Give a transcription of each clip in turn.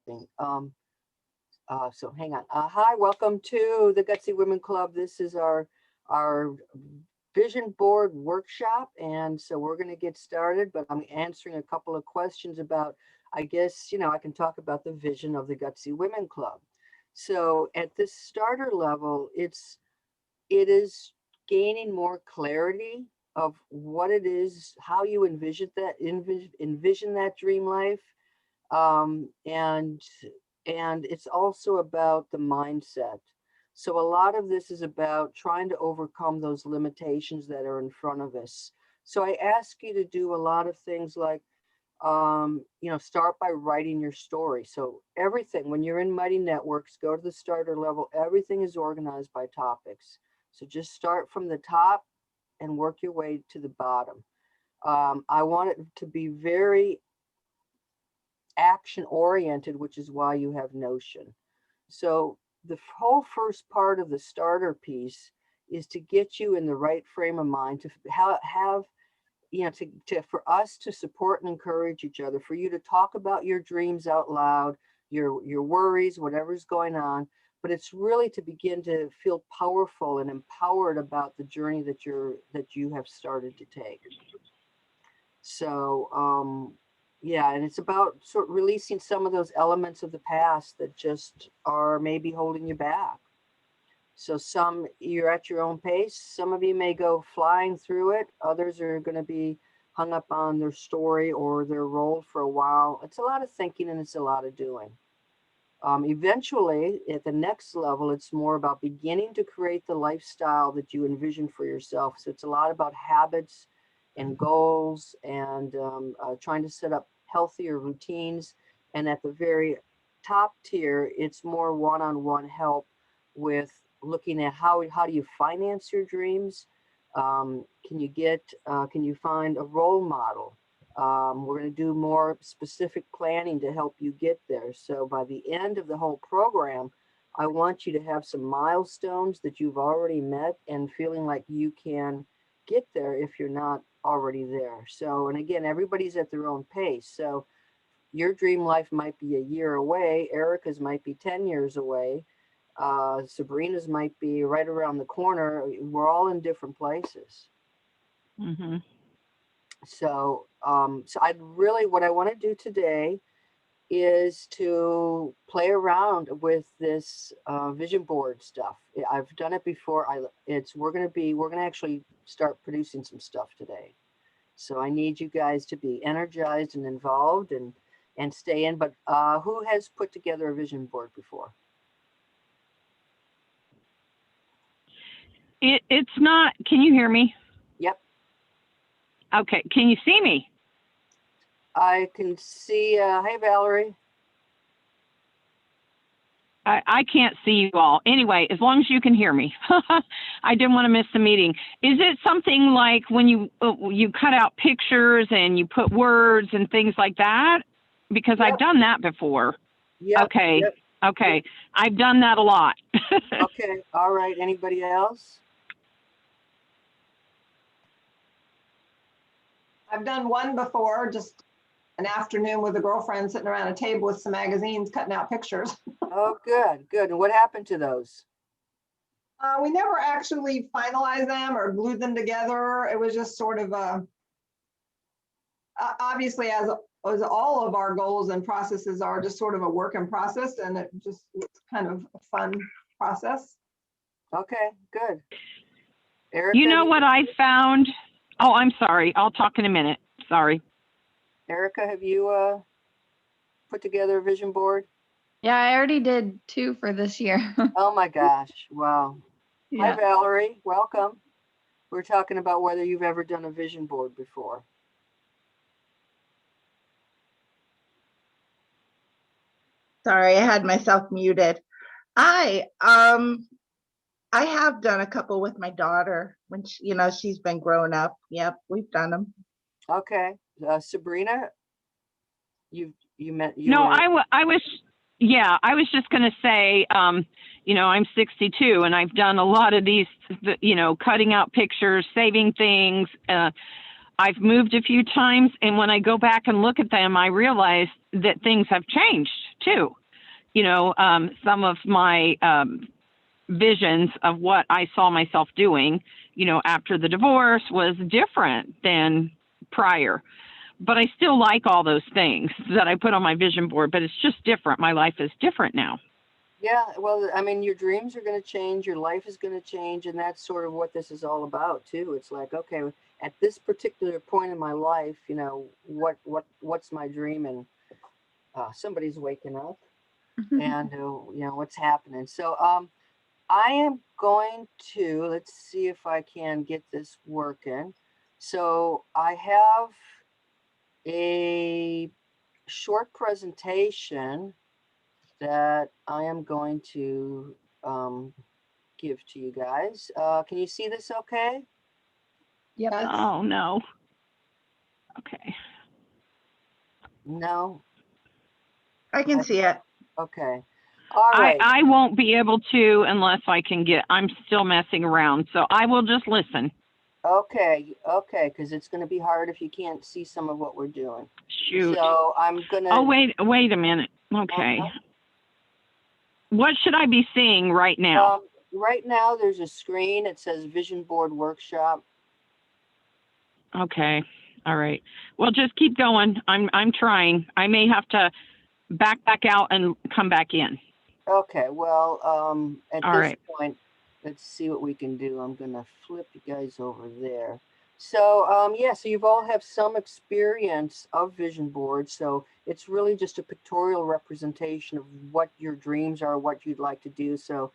So hang on. Hi, welcome to the Gutsy Women Club. This is our vision board workshop, and so we're going to get started. But I'm answering a couple of questions about. I guess I can talk about the vision of the Gutsy Women Club. So at this starter level, it is gaining more clarity of what it is, how you envision that dream life, um, and and it's also about the mindset. So a lot of this is about trying to overcome those limitations that are in front of us. So I ask you to do a lot of things like, start by writing your story. So everything, when you're in Mighty Networks, go to the starter level, everything is organized by topics. So just start from the top and work your way to the bottom. I want it to be very action oriented, which is why you have Notion. So the whole first part of the starter piece is to get you in the right frame of mind to have for us to support and encourage each other, for you to talk about your dreams out loud, your worries, whatever's going on. But it's really to begin to feel powerful and empowered about the journey that you have started to take. So yeah, and it's about sort of releasing some of those elements of the past that just are maybe holding you back. So some you're at your own pace. Some of you may go flying through it. Others are going to be hung up on their story or their role for a while. It's a lot of thinking and it's a lot of doing. Eventually, at the next level, it's more about beginning to create the lifestyle that you envision for yourself. So it's a lot about habits and goals and trying to set up healthier routines. And at the very top tier, it's more one-on-one help with looking at how do you finance your dreams. Can you find a role model? We're going to do more specific planning to help you get there. So by the end of the whole program, I want you to have some milestones that you've already met and feeling like you can get there if you're not already there. So, and again, everybody's at their own pace. So your dream life might be a year away. Erica's might be 10 years away. Sabrina's might be right around the corner. We're all in different places. Hmm. So what I want to do today is to play around with this vision board stuff. I've done it before. We're gonna actually start producing some stuff today. So I need you guys to be energized and involved and stay in. But who has put together a vision board before? It's not. Can you hear me? Yep, Okay. Can you see me? I can see. Hey, Valerie. I can't see you all. Anyway, as long as you can hear me. I didn't want to miss the meeting. Is it something like when you cut out pictures and you put words and things like that? Because I've Yep, done that before. yep, Okay. yep, yep. Okay. I've done that a lot. Okay, all right. Anybody else? I've done one before, just an afternoon with a girlfriend sitting around a table with some magazines, cutting out pictures. Oh, good, good. And what happened to those? We never actually finalized them or glued them together. It was just sort of obviously as all of our goals and processes are just sort of a work in process, and it just was kind of a fun process. Okay, good. You Erica, know what I found? Oh, I'm sorry. I'll talk in a minute. Sorry. Erica, have you put together a vision board? Yeah, I already did two for this year. Oh my gosh, wow. Hi, Yeah. Valerie, welcome. We're talking about whether you've ever done a vision board before. Sorry, I had myself muted. I have done a couple with my daughter when she's been grown up. Yep, we've done them. Okay, Sabrina, you met you No, were I was, yeah, I was just going to say, I'm 62 and I've done a lot of these, cutting out pictures, saving things. I've moved a few times, and when I go back and look at them, I realize that things have changed too. Some of my visions of what I saw myself doing, after the divorce was different than prior. But I still like all those things that I put on my vision board, but it's just different. My life is different now. Yeah, well, I mean, your dreams are going to change, your life is going to change, and that's sort of what this is all about too. It's like, okay, at this particular point in my life, what's my dream? And somebody's waking up, and what's happening. So, I am going to, let's see if I can get this working. So I have a short presentation that I am going to give to you guys. Can you see this okay? Yes. Oh, no. Okay. No? I can see it. Okay. All right. I won't be able to unless I'm still messing around. So I will just listen. Okay. Okay. Because it's going to be hard if you can't see some of what we're doing. Shoot. So I'm going to. Oh, wait a minute. Okay. What should I be seeing right now? Right now, there's a screen. It says Vision Board Workshop. Okay. All right. Well, just keep going. I'm trying. I may have to back out and come back in. Okay. Well, at All this right. point, let's see what we can do. I'm going to flip you guys over there. So, yeah, so you've all have some experience of vision boards. So it's really just a pictorial representation of what your dreams are, what you'd like to do. So,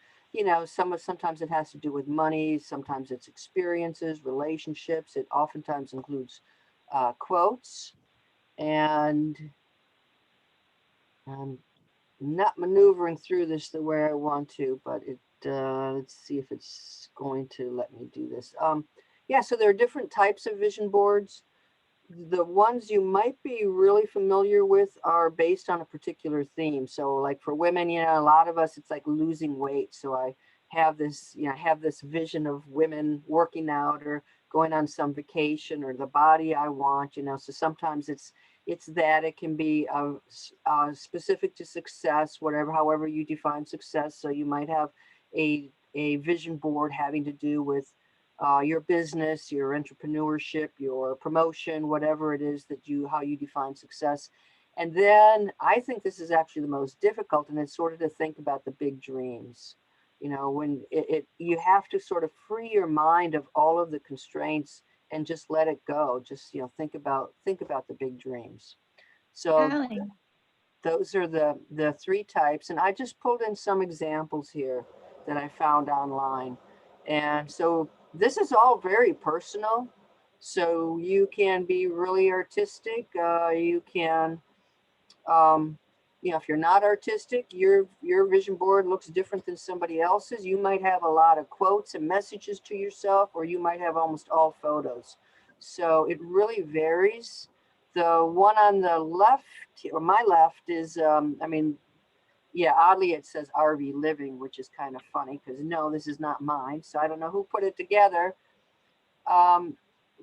sometimes it has to do with money. Sometimes it's experiences, relationships. It oftentimes includes quotes. And I'm not maneuvering through this the way I want to, but let's see if it's going to let me do this. Yeah, so there are different types of vision boards. The ones you might be really familiar with are based on a particular theme. So like for women, a lot of us, it's like losing weight. So I have this, vision of women working out or going on some vacation or the body I want, so sometimes it's that. It can be specific to success, however you define success. So you might have a vision board having to do with your business, your entrepreneurship, your promotion, whatever it is how you define success. And then I think this is actually the most difficult, and it's sort of to think about the big dreams. When you have to sort of free your mind of all of the constraints and just let it go. Just, think about the big dreams. So Callie. those are the three types. And I just pulled in some examples here that I found online. And so this is all very personal. So you can be really artistic. You can, if you're not artistic, your vision board looks different than somebody else's. You might have a lot of quotes and messages to yourself, or you might have almost all photos. So it really varies. The one on the left, or my left, is, yeah, oddly it says RV Living, which is kind of funny because no, this is not mine. So I don't know who put it together.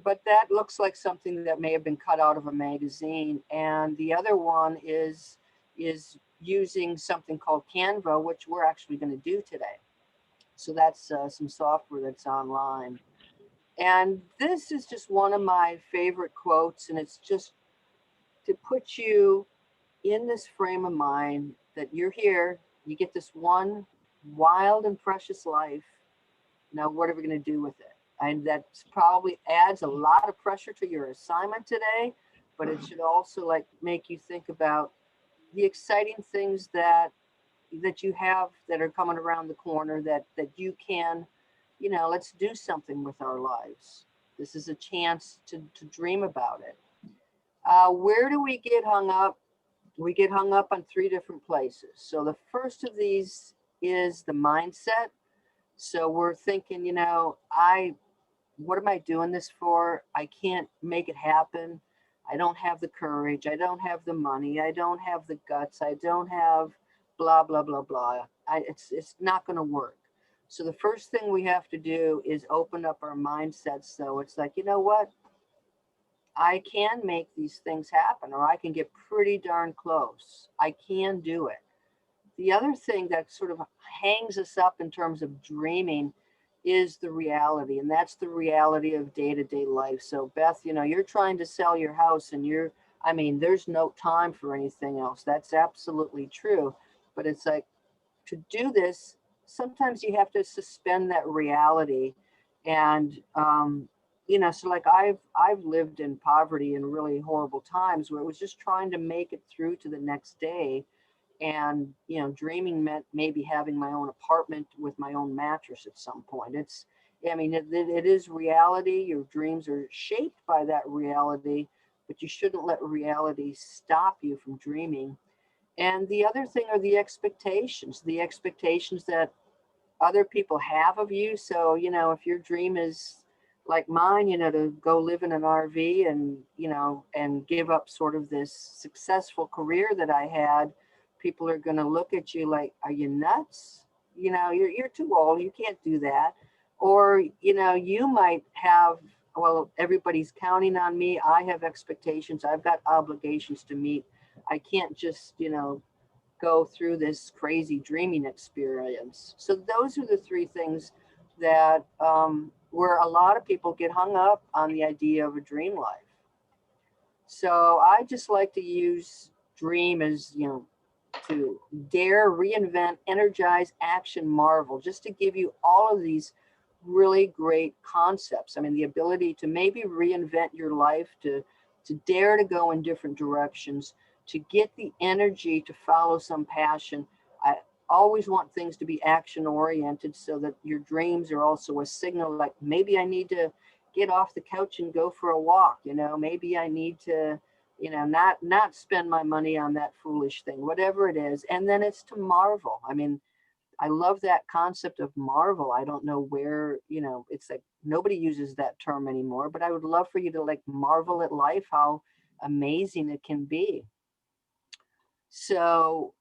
But that looks like something that may have been cut out of a magazine. And the other one is using something called Canva, which we're actually going to do today. So that's some software that's online. And this is just one of my favorite quotes, and it's just to put you in this frame of mind that you're here, you get this one wild and precious life. Now, what are we going to do with it? And that probably adds a lot of pressure to your assignment today, but it should also make you think about the exciting things that you have that are coming around the corner that you can, let's do something with our lives. This is a chance to dream about it. Where do we get hung up? We get hung up on three different places. So the first of these is the mindset. So we're thinking, what am I doing this for? I can't make it happen. I don't have the courage. I don't have the money. I don't have the guts. I don't have blah, blah, blah, blah. It's not going to work. So the first thing we have to do is open up our mindset. So it's like, you know what? I can make these things happen, or I can get pretty darn close. I can do it. The other thing that sort of hangs us up in terms of dreaming is the reality, and that's the reality of day-to-day life. So Beth, you're trying to sell your house and I mean, there's no time for anything else. That's absolutely true. But it's like, to do this, sometimes you have to suspend that reality. And so like I've lived in poverty in really horrible times where it was just trying to make it through to the next day. And dreaming meant maybe having my own apartment with my own mattress at some point. It is reality. Your dreams are shaped by that reality, but you shouldn't let reality stop you from dreaming. And the other thing are the expectations that other people have of you. So, if your dream is like mine, to go live in an RV and give up sort of this successful career that I had, people are going to look at you like, are you nuts? You're too old. You can't do that. Or, you might have, well, everybody's counting on me. I have expectations. I've got obligations to meet. I can't just, go through this crazy dreaming experience. So those are the three things that where a lot of people get hung up on the idea of a dream life. So I just like to use dream as, to dare, reinvent, energize, action, marvel, just to give you all of these really great concepts. I mean, the ability to maybe reinvent your life, to dare to go in different directions, to get the energy to follow some passion. I always want things to be action oriented so that your dreams are also a signal, like maybe I need to get off the couch and go for a walk, maybe I need to, not spend my money on that foolish thing, whatever it is. And then it's to marvel. I mean, I love that concept of marvel. I don't know where, it's like nobody uses that term anymore, but I would love for you to like marvel at life, how amazing it can be. So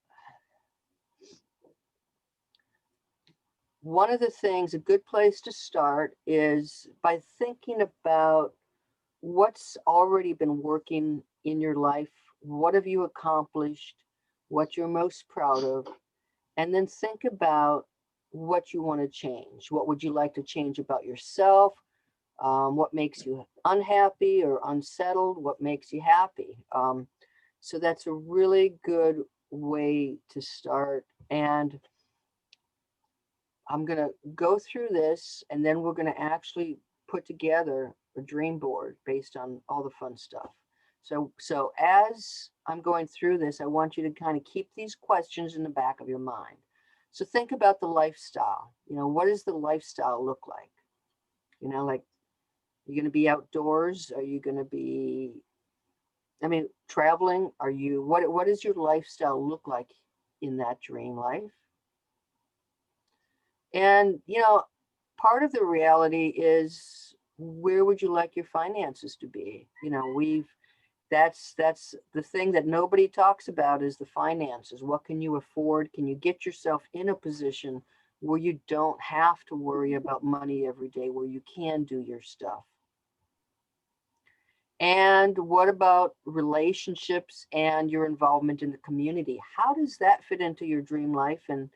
one of the things, a good place to start is by thinking about what's already been working in your life. What have you accomplished? What you're most proud of? And then think about what you want to change. What would you like to change about yourself? What makes you unhappy or unsettled? What makes you happy? So that's a really good way to start. And I'm going to go through this, and then we're going to actually put together a dream board based on all the fun stuff. So as I'm going through this, I want you to kind of keep these questions in the back of your mind. So think about the lifestyle. What does the lifestyle look like? Like, you're going to be outdoors? Are you going to be, traveling? What does your lifestyle look like in that dream life? And, part of the reality is, where would you like your finances to be? That's the thing that nobody talks about, is the finances. What can you afford? Can you get yourself in a position where you don't have to worry about money every day, where you can do your stuff? And what about relationships and your involvement in the community? How does that fit into your dream life? And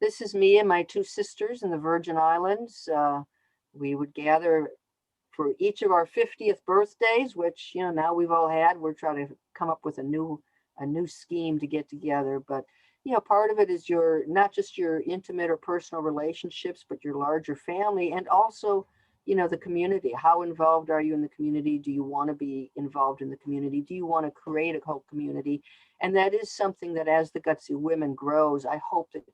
this is me and my two sisters in the Virgin Islands. We would gather for each of our 50th birthdays, which, now we've all had. We're trying to come up with a new scheme to get together. But, part of it is not just your intimate or personal relationships, but your larger family, and also, the community. How involved are you in the community? Do you want to be involved in the community? Do you want to create a whole community? And that is something that, as the Gutsy Women grows, I hope that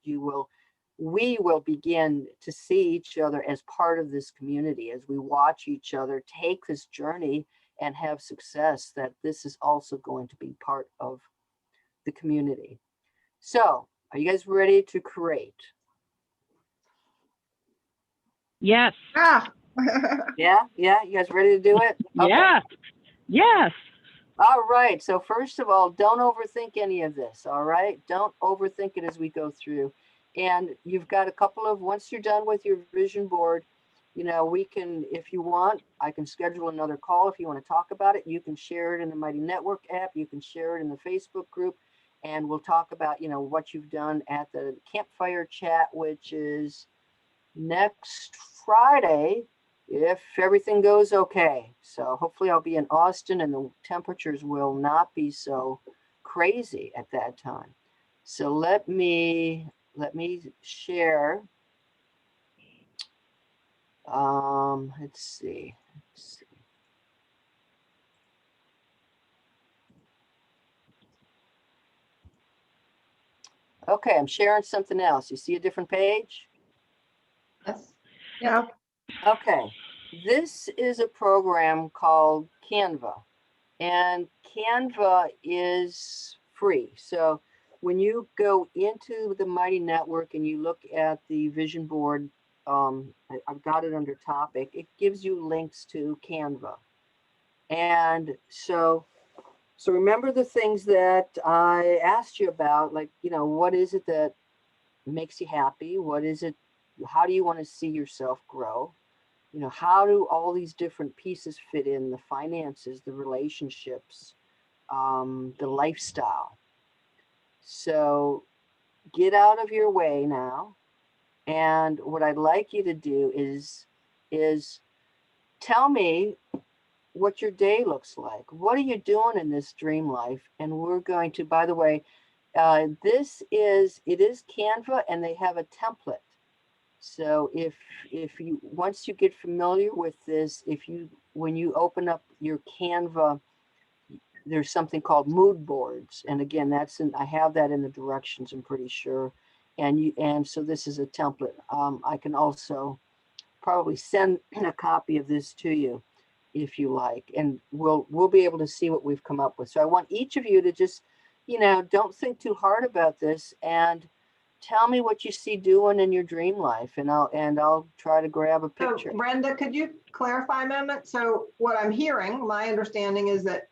we will begin to see each other as part of this community, as we watch each other take this journey and have success, that this is also going to be part of the community. So, are you guys ready to create? Yes. Ah. Yeah, you guys ready to do it? Okay. Yes. All right. So first of all, don't overthink any of this. All right. Don't overthink it as we go through. And you've got a couple of, once you're done with your vision board, you know, we can, if you want, I can schedule another call if you want to talk about it. You can share it in the Mighty Network app. You can share it in the Facebook group, and we'll talk about, you know, what you've done at the campfire chat, which is next Friday, if everything goes okay. So hopefully I'll be in Austin and the temperatures will not be so crazy at that time. So let me share. Let's see. Okay, I'm sharing something else. You see a different page? Yes. Yeah. Okay, this is a program called Canva, and Canva is free. So when you go into the Mighty Network and you look at the vision board, I've got it under topic, it gives you links to Canva. And so remember the things that I asked you about, like, you know, what is it that makes you happy? What is it? How do you want to see yourself grow? You know, how do all these different pieces fit in, the finances, the relationships, the lifestyle? So get out of your way now. And what I'd like you to do is tell me what your day looks like. What are you doing in this dream life? And we're going to, by the way, it is Canva, and they have a template. So if you, once you get familiar with this, when you open up your Canva, there's something called mood boards. And again, I have that in the directions, I'm pretty sure. And so this is a template. I can also probably send a copy of this to you if you like, and we'll be able to see what we've come up with. So I want each of you to just, you know, don't think too hard about this, and tell me what you see doing in your dream life, and I'll try to grab a So picture. Brenda, could you clarify a moment? So what I'm hearing, my understanding is that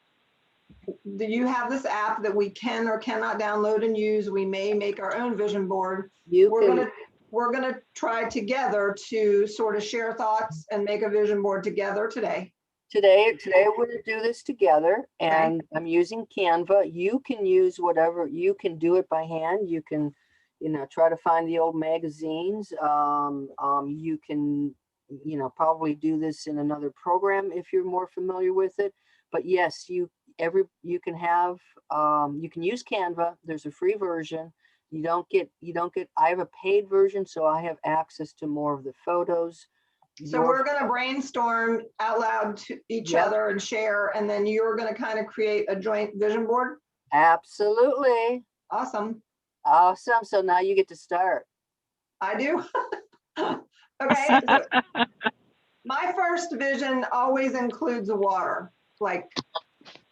do you have this app that we can or cannot download and use? We may make our own vision board. You We're can gonna try together to sort of share thoughts and make a vision board together today. today we're going to do this together, Okay. and I'm using Canva. You can use whatever, you can do it by hand. You can, you know, try to find the old magazines. You can, you know, probably do this in another program if you're more familiar with it. But yes, you can have, you can use Canva. There's a free version. You don't get, I have a paid version, so I have access to more of the photos. So we're going to brainstorm out loud to each Yep. other and share, and then you're going to kind of create a joint vision board. Absolutely. Awesome. Awesome. So now you get to start. I do. Okay. So my first vision always includes water, like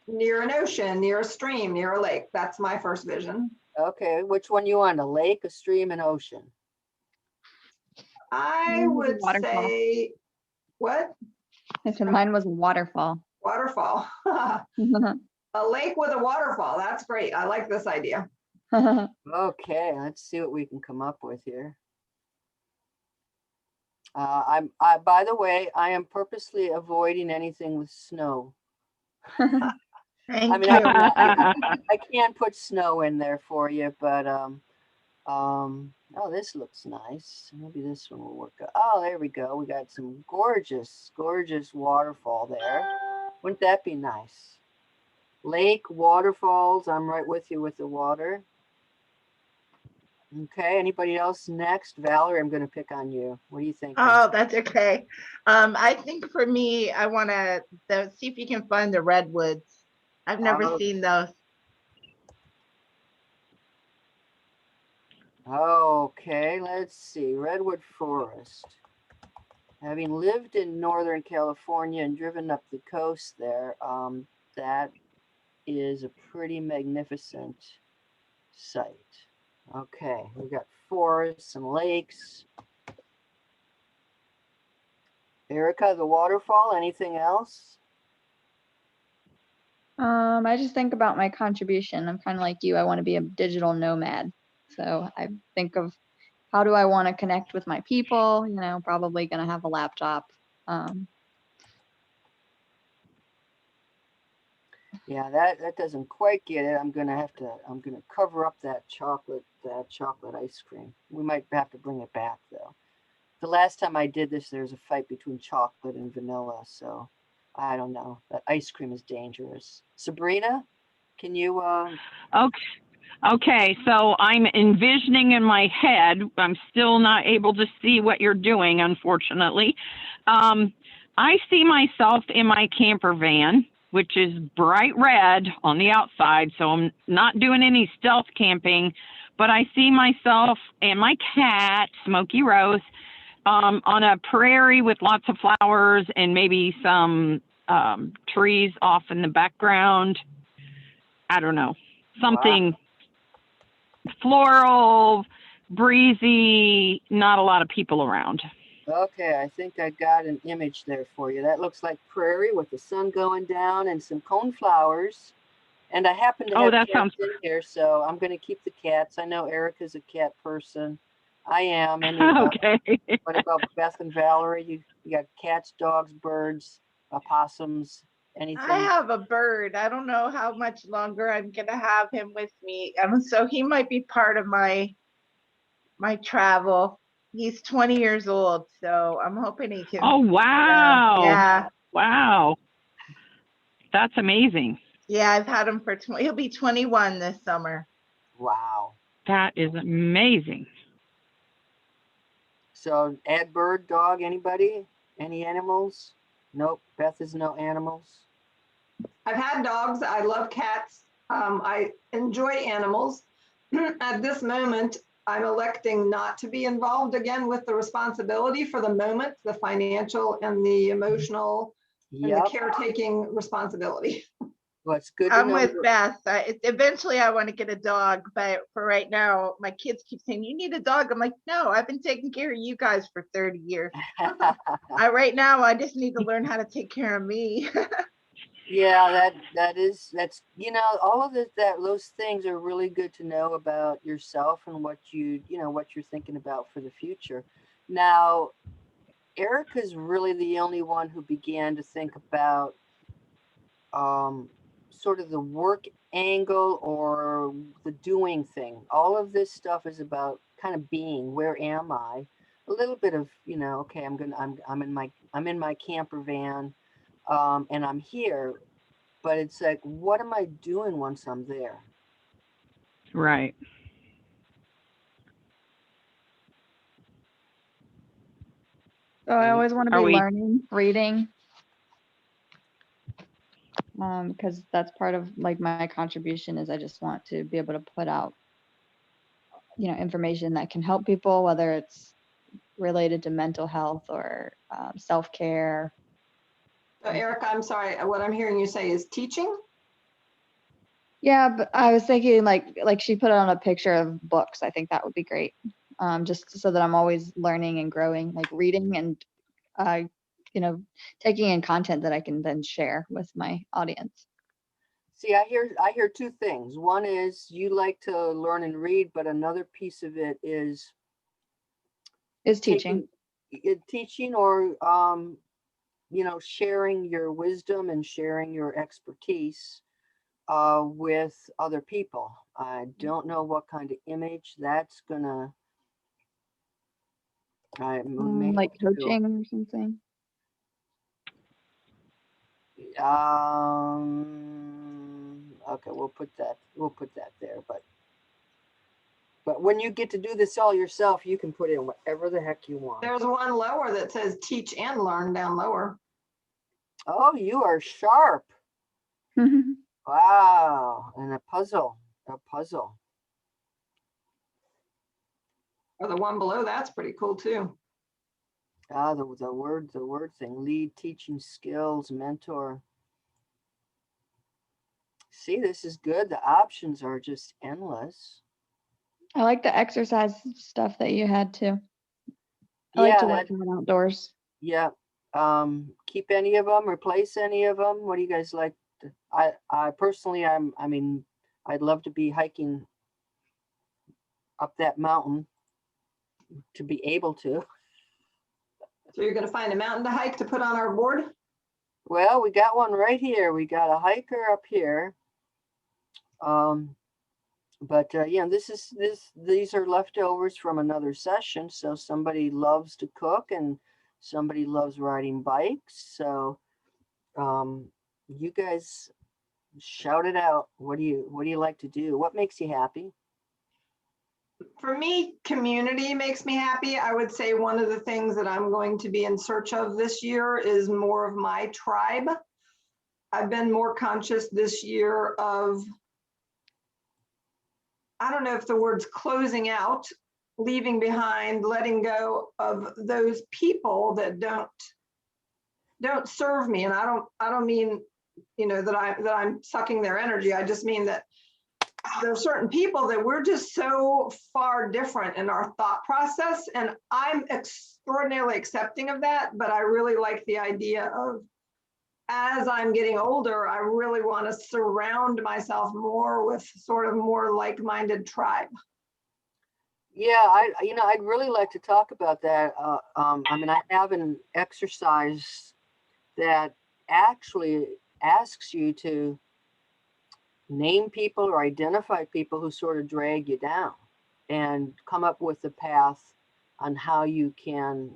near an ocean, near a stream, near a lake. That's my first vision. Okay. Which one you want? A lake, a stream, an ocean? I would Waterfall. say, what? I said mine was a waterfall. Waterfall. A lake with a waterfall. That's great. I like this idea. Okay. Let's see what we can come up with here. By the way, I am purposely avoiding anything with snow. Thank I mean, you. I can put snow in there for you, but oh, this looks nice. Maybe this one will work out. Oh, there we go. We got some gorgeous waterfall there. Wouldn't that be nice? Lake, waterfalls. I'm right with you with the water. Okay. Anybody else next? Valerie, I'm going to pick on you. What do you think? Oh, that's okay. I think for me, I want to see if you can find the redwoods. I've never Oh. seen those. Okay, let's see. Redwood Forest. Having lived in Northern California and driven up the coast there, that is a pretty magnificent site. Okay, we got forests and lakes. Erica, the waterfall, anything else? I just think about my contribution. I'm kind of like you. I want to be a digital nomad. So I think of how do I want to connect with my people? Probably going to have a laptop. Yeah, that doesn't quite get it. I'm gonna cover up that chocolate ice cream. We might have to bring it back though. The last time I did this, there was a fight between chocolate and vanilla, so I don't know. That ice cream is dangerous. Sabrina, can you Okay. Okay, so I'm envisioning in my head, I'm still not able to see what you're doing, unfortunately. I see myself in my camper van, which is bright red on the outside, so I'm not doing any stealth camping, but I see myself and my cat, Smokey Rose, on a prairie with lots of flowers and maybe some trees off in the background. I don't know, something floral, breezy, not a lot of people around. Okay, I think I got an image there for you. That looks like prairie with the sun going down and some coneflowers. And I happen to have that cats sounds in here, so I'm going to keep the cats. I know Erica's a cat person. I am. And okay. what about Beth and Valerie? You got cats, dogs, birds, opossums, anything? I have a bird. I don't know how much longer I'm gonna have him with me. So he might be part of my travel. He's 20 years old, so I'm hoping he can. Oh, wow. Yeah. Wow. That's amazing. Yeah, I've had him for he'll be 21 this summer. Wow. That is amazing. So add bird, dog, anybody? Any animals? Nope. Beth is no animals. I've had dogs. I love cats. I enjoy animals. At this moment, I'm electing not to be involved again with the responsibility for the moment, the financial and the emotional and the caretaking responsibility. Well, it's good to I'm know. with Beth. Eventually, I want to get a dog, but for right now, my kids keep saying, "You need a dog." I'm like, "No, I've been taking care of you guys for 30 years. Right now, I just need to learn how to take care of me." Yeah, that's all of those things are really good to know about yourself and what what you're thinking about for the future. Now, Erica's really the only one who began to think about sort of the work angle or the doing thing. All of this stuff is about kind of being, where am I? A little bit of, okay, I'm in my camper van, and I'm here, but it's like, what am I doing once I'm there? Right. So I always want to be we- learning, reading, because that's part of like my contribution is I just want to be able to put out, information that can help people, whether it's related to mental health or self-care. So Erica, I'm sorry, what I'm hearing you say is teaching? Yeah, but I was thinking like she put on a picture of books. I think that would be great. Just so that I'm always learning and growing, like reading and taking in content that I can then share with my audience. See, I hear two things. One is you like to learn and read, but another piece of it is Teaching. Teaching or sharing your wisdom and sharing your expertise with other people. I don't know what kind of image that's gonna Like coaching or something. Okay, we'll put that there, but when you get to do this all yourself, you can put in whatever the heck you want. There's one lower that says teach and learn down lower. Oh, you are sharp. Wow. And a puzzle. Or the one below, that's pretty cool too. Ah, the word thing. Lead, teaching skills, mentor. See, this is good. The options are just endless. I like the exercise stuff that you had too. I like to work out outdoors. Yeah. Keep any of them, replace any of them. What do you guys like? I personally, I'd love to be hiking up that mountain. to be able to. So you're gonna find a mountain to hike to put on our board? Well, we got one right here. We got a hiker up here. But yeah, these are leftovers from another session. So somebody loves to cook and somebody loves riding bikes. So you guys shout it out. What do you like to do? What makes you happy? For me, community makes me happy. I would say one of the things that I'm going to be in search of this year is more of my tribe. I've been more conscious this year of, I don't know if the word's closing out, leaving behind, letting go of those people that don't serve me. And I don't mean, that I'm sucking their energy. I just mean that there are certain people that we're just so far different in our thought process. And I'm extraordinarily accepting of that, but I really like the idea of, as I'm getting older, I really want to surround myself more with sort of more like-minded tribe. Yeah, I'd really like to talk about that. I mean, I have an exercise that actually asks you to name people or identify people who sort of drag you down and come up with a path on how you can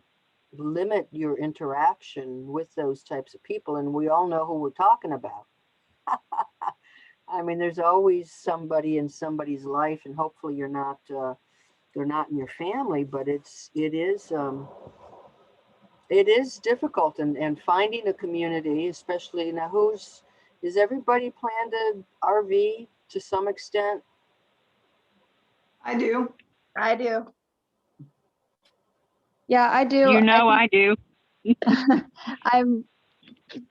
limit your interaction with those types of people. And we all know who we're talking about. I mean, there's always somebody in somebody's life, and hopefully they're not in your family, but it is difficult, and finding a community, especially now. Is everybody planned to RV to some extent? I do. I do. Yeah, I do. You know, I do. I'm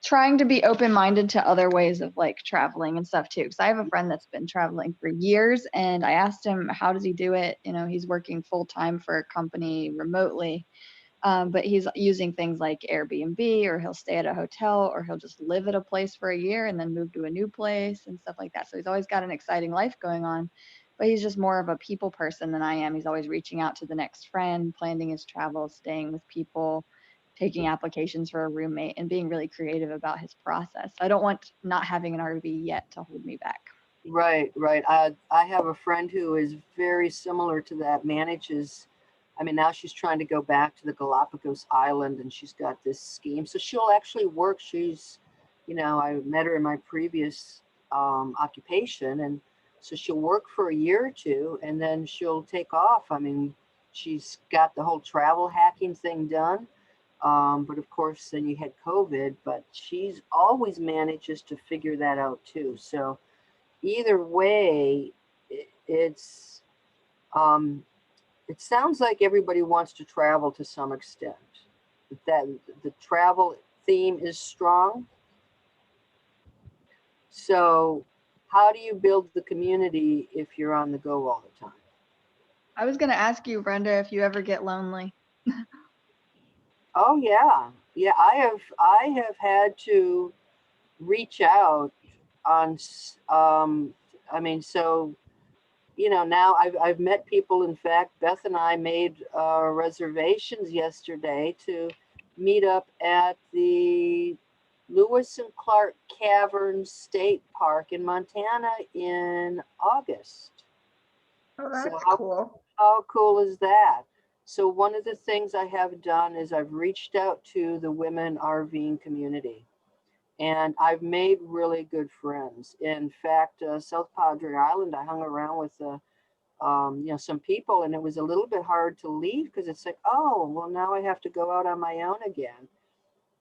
trying to be open-minded to other ways of like traveling and stuff too. Because I have a friend that's been traveling for years, and I asked him how does he do it. He's working full-time for a company remotely, but he's using things like Airbnb, or he'll stay at a hotel, or he'll just live at a place for a year and then move to a new place and stuff like that. So he's always got an exciting life going on, but he's just more of a people person than I am. He's always reaching out to the next friend, planning his travels, staying with people, taking applications for a roommate, and being really creative about his process. I don't want not having an RV yet to hold me back. Right. I have a friend who is very similar to that, now she's trying to go back to the Galapagos Island, and she's got this scheme. So she'll actually work. I met her in my previous occupation, and so she'll work for a year or two, and then she'll take off. I mean, she's got the whole travel hacking thing done. But of course, then you had COVID, but she's always manages to figure that out too. So either way, it sounds like everybody wants to travel to some extent. That the travel theme is strong. So how do you build the community if you're on the go all the time? I was going to ask you, Brenda, if you ever get lonely. Oh yeah. I have had to reach out on now I've met people. In fact, Beth and I made reservations yesterday to meet up at the Lewis and Clark Caverns State Park in Montana in August. Oh, that's So cool. how cool is that? So one of the things I have done is I've reached out to the women RVing community, and I've made really good friends. In fact, South Padre Island, I hung around with some people, and it was a little bit hard to leave because it's like, oh, well, now I have to go out on my own again.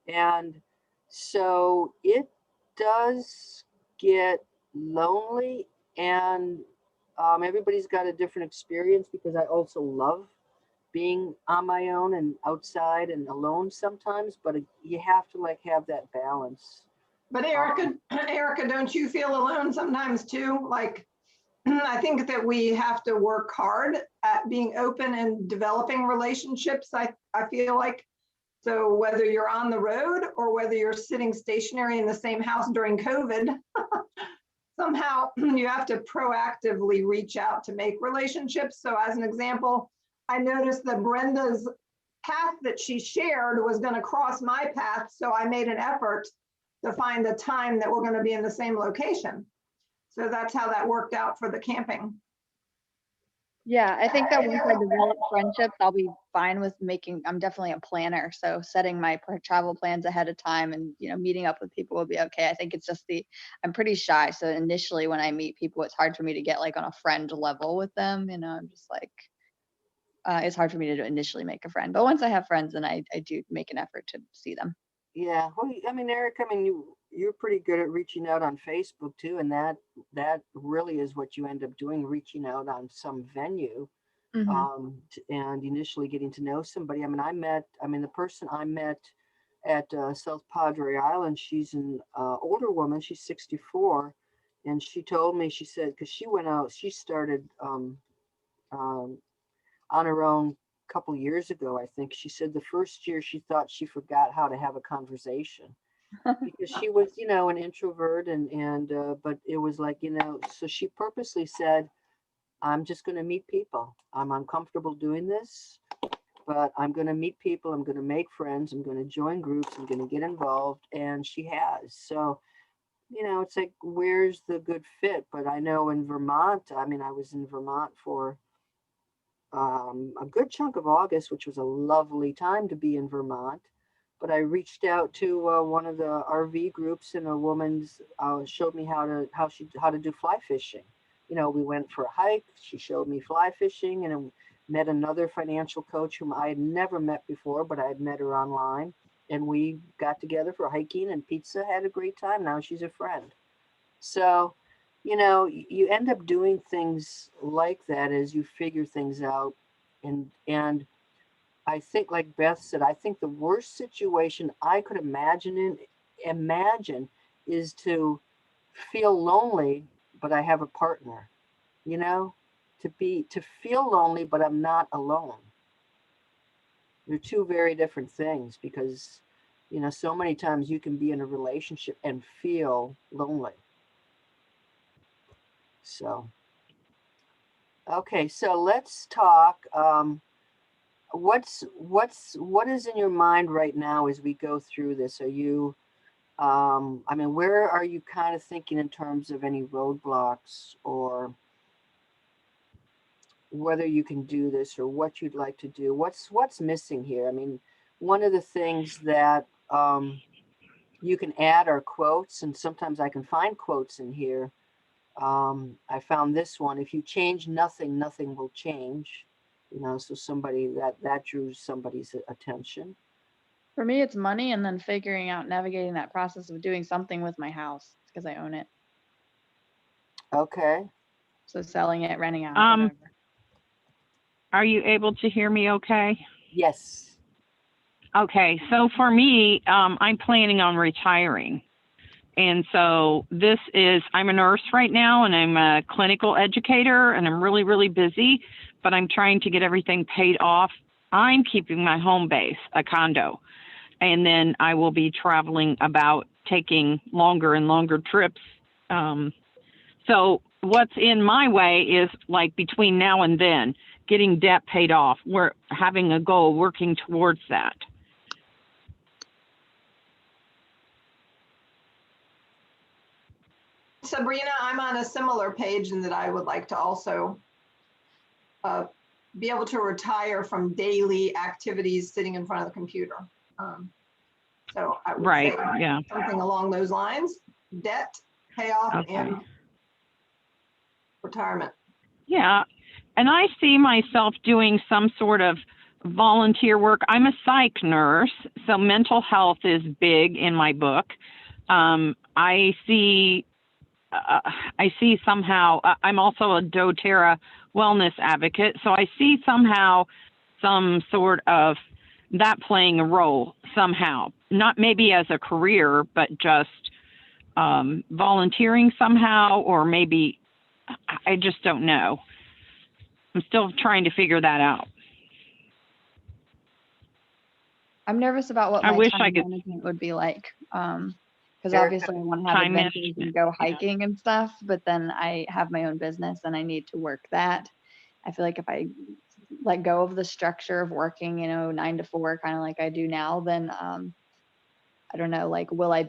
And so it does get lonely, and everybody's got a different experience, because I also love being on my own and outside and alone sometimes, but you have to have that balance. But Erica, don't you feel alone sometimes too? Like, I think that we have to work hard at being open and developing relationships. I feel like, so whether you're on the road or whether you're sitting stationary in the same house during COVID, somehow you have to proactively reach out to make relationships. So as an example, I noticed that Brenda's path that she shared was going to cross my path. So I made an effort to find a time that we're going to be in the same location. So that's how that worked out for the camping. Yeah, I think that once I develop friendships, I'll be fine with I'm definitely a planner. So setting my travel plans ahead of time and, meeting up with people will be okay. I think it's just I'm pretty shy. So initially when I meet people, it's hard for me to get like on a friend level with them. I'm just like, it's hard for me to initially make a friend. But once I have friends, then I do make an effort to see them. Yeah, well, I mean, Eric, I mean, you're pretty good at reaching out on Facebook too, and that really is what you end up doing, reaching out on some venue, and initially getting to know somebody. I mean, the person I met at South Padre Island, she's an older woman, she's 64, and she told me, she said, because she went out, she started on her own couple years ago, I think. She said the first year she thought she forgot how to have a conversation because she was, an introvert and but it was like, so she purposely said, I'm just going to meet people. I'm uncomfortable doing this, but I'm going to meet people. I'm going to make friends. I'm going to join groups. I'm going to get involved. And she has. So, it's like, where's the good fit? But I know in Vermont, I mean, I was in Vermont for a good chunk of August, which was a lovely time to be in Vermont. But I reached out to one of the RV groups, and a woman's showed me how to do fly fishing. We went for a hike. She showed me fly fishing, and I met another financial coach whom I had never met before, but I had met her online. And we got together for hiking and pizza, had a great time. Now she's a friend. So, you end up doing things like that as you figure things out. And I think, like Beth said, I think the worst situation I could imagine is to feel lonely, but I have a partner, to feel lonely, but I'm not alone. They're two very different things because, so many times you can be in a relationship and feel lonely. So, okay, so let's talk. What is in your mind right now as we go through this? Are you, I mean, where are you kind of thinking in terms of any roadblocks or whether you can do this or what you'd like to do? What's missing here? I mean, one of the things that you can add are quotes, and sometimes I can find quotes in here. I found this one: if you change nothing, nothing will change. So somebody that drew somebody's attention. For me, it's money and then figuring out navigating that process of doing something with my house because I own it. Okay. So selling it, renting out. Whatever. Are you able to hear me okay? Yes. Okay, so for me, I'm planning on retiring. And so I'm a nurse right now, and I'm a clinical educator, and I'm really, really busy, but I'm trying to get everything paid off. I'm keeping my home base, a condo, and then I will be traveling about, taking longer and longer trips. So what's in my way is, like, between now and then, getting debt paid off. We're having a goal, working towards that. Sabrina, I'm on a similar page in that I would like to also be able to retire from daily activities sitting in front of the computer. So I would say something along those lines: debt, payoff, and retirement. Yeah, and I see myself doing some sort of volunteer work. I'm a psych nurse, so mental health is big in my book. I see somehow, I'm also a doTERRA wellness advocate, so I see somehow some sort of that playing a role somehow, not maybe as a career, but just volunteering somehow, or maybe, I just don't know. I'm still trying to figure that out. I'm nervous about what my time management would be like. Because obviously I want to have adventures and go hiking and stuff, but then I have my own business and I need to work that. I feel like if I let go of the structure of working, 9 to 4, kind of like I do now, then I don't know, like, will I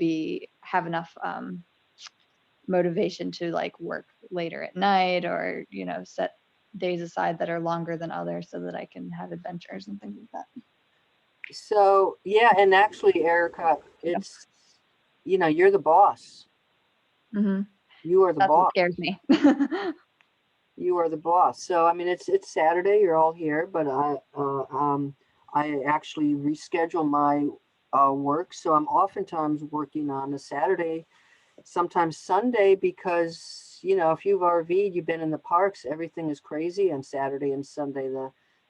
have enough motivation to like work later at night, or, set days aside that are longer than others so that I can have adventures and things like that. So, yeah, and actually, Erica, it's, you're the boss. Mm-hmm. You are the That's what boss. scares me. You are the boss. So, I mean, it's Saturday, you're all here, but I actually reschedule my work. So I'm oftentimes working on a Saturday, sometimes Sunday, because, if you've RV'd, you've been in the parks, everything is crazy on Saturday and Sunday.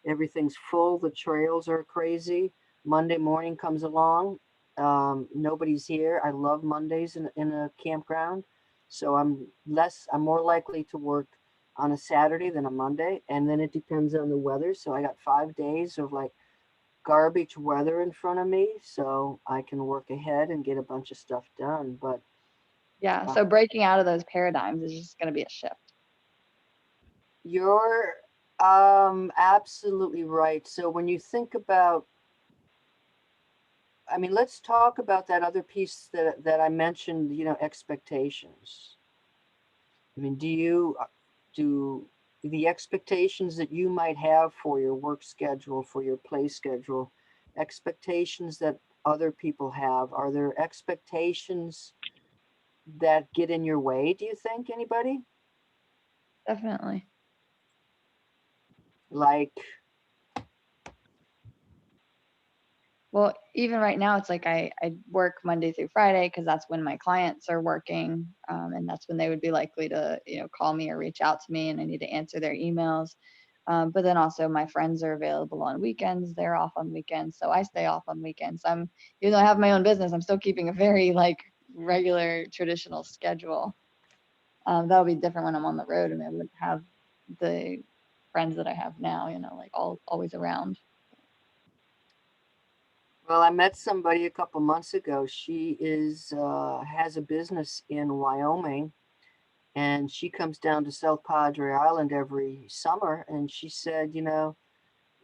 Everything's full, the trails are crazy. Monday morning comes along, nobody's here. I love Mondays in a campground. So I'm more likely to work on a Saturday than a Monday. And then it depends on the weather. So I got 5 days of like garbage weather in front of me, so I can work ahead and get a bunch of stuff done. But Yeah. So breaking out of those paradigms is just going to be a shift. you're absolutely right. So when you think about, I mean, let's talk about that other piece that I mentioned, expectations. I mean, do the expectations that you might have for your work schedule, for your play schedule, expectations that other people have, are there expectations that get in your way, do you think, anybody? Definitely. Like, Well, even right now, it's like I work Monday through Friday because that's when my clients are working, and that's when they would be likely to, call me or reach out to me, and I need to answer their emails. But then also my friends are available on weekends. They're off on weekends, so I stay off on weekends. Even though I have my own business, I'm still keeping a very like regular traditional schedule. That'll be different when I'm on the road, and I wouldn't have the friends that I have now, like always around. well, I met somebody a couple months ago. She has a business in Wyoming, and she comes down to South Padre Island every summer. And she said,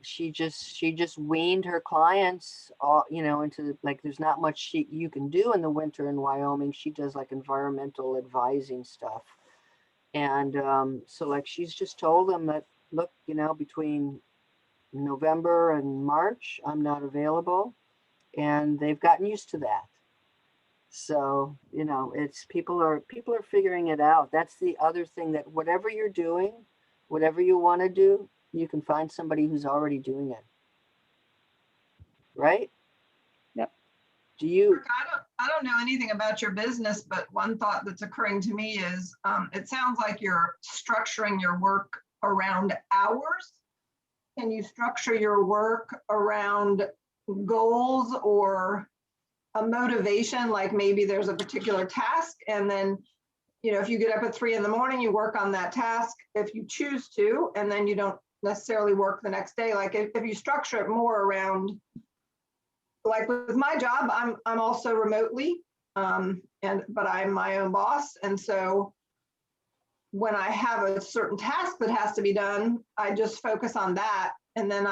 she just weaned her clients all, into like, there's not much you can do in the winter in Wyoming. She does like environmental advising stuff. And so like, she's just told them that, look, between November and March, I'm not available. And they've gotten used to that. So, it's people are figuring it out. That's the other thing, that whatever you're doing, whatever you want to do, you can find somebody who's already doing it. Right? Yep. Do you? I don't know anything about your business, but one thought that's occurring to me is it sounds like you're structuring your work around hours. Can you structure your work around goals or a motivation? Like maybe there's a particular task, and then, if you get up at 3 a.m, you work on that task if you choose to, and then you don't necessarily work the next day. Like if you structure it more around, like with my job, I'm also remotely, but I'm my own boss. And so when I have a certain task that has to be done, I just focus on that. And then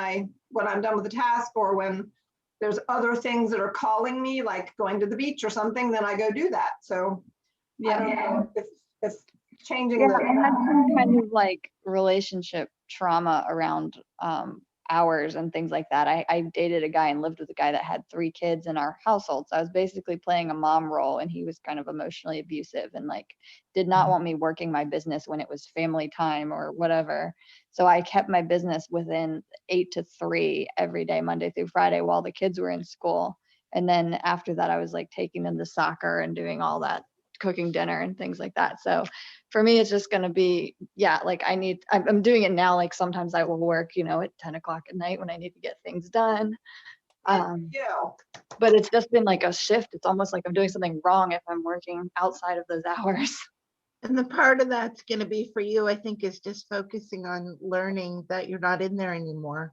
when I'm done with the task, or when there's other things that are calling me, like going to the beach or something, then I go do that. So I don't know if changing Yeah, I had some kind of like relationship trauma around hours and things like that. I dated a guy and lived with a guy that had 3 kids in our household. So I was basically playing a mom role, and he was kind of emotionally abusive and like did not want me working my business when it was family time or whatever. So I kept my business within 8 to 3 every day, Monday through Friday, while the kids were in school. And then after that, I was like taking them to soccer and doing all that, cooking dinner and things like that. So for me, it's just going to be, like I'm doing it now. Like sometimes I will work, at 10 o'clock at night when I need to get things done. But it's just been like a shift. It's almost like I'm doing something wrong if I'm working outside of those hours. And the part of that's going to be for you, I think, is just focusing on learning that you're not in there anymore.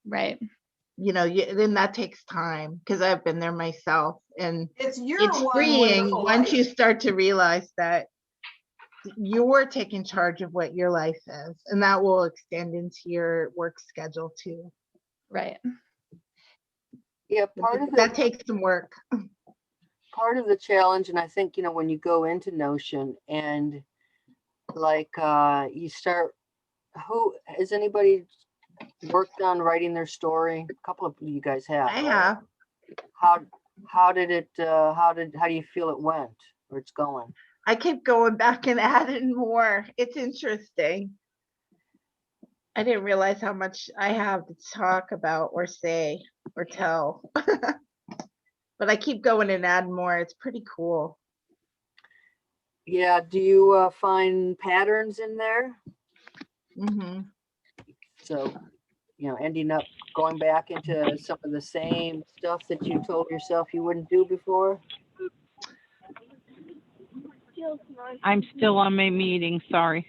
Right. Then that takes time, because I've been there myself, and it's freeing once you start to realize that you're taking charge of what your life is, and that will extend into your work schedule too. Right. Yeah, That takes some work. part of the challenge, and I think, you know, when you go into Notion and like you start, who has anybody worked on writing their story? A couple of you guys have, I right? have. How did it how do you feel it went or it's going? I keep going back and adding more. It's interesting. I didn't realize how much I have to talk about or say or tell. But I keep going and add more. It's pretty cool. Yeah, do you find patterns in there? Hmm. So, you know, ending up going back into some of the same stuff that you told yourself you wouldn't do before? I'm still on my meeting, sorry.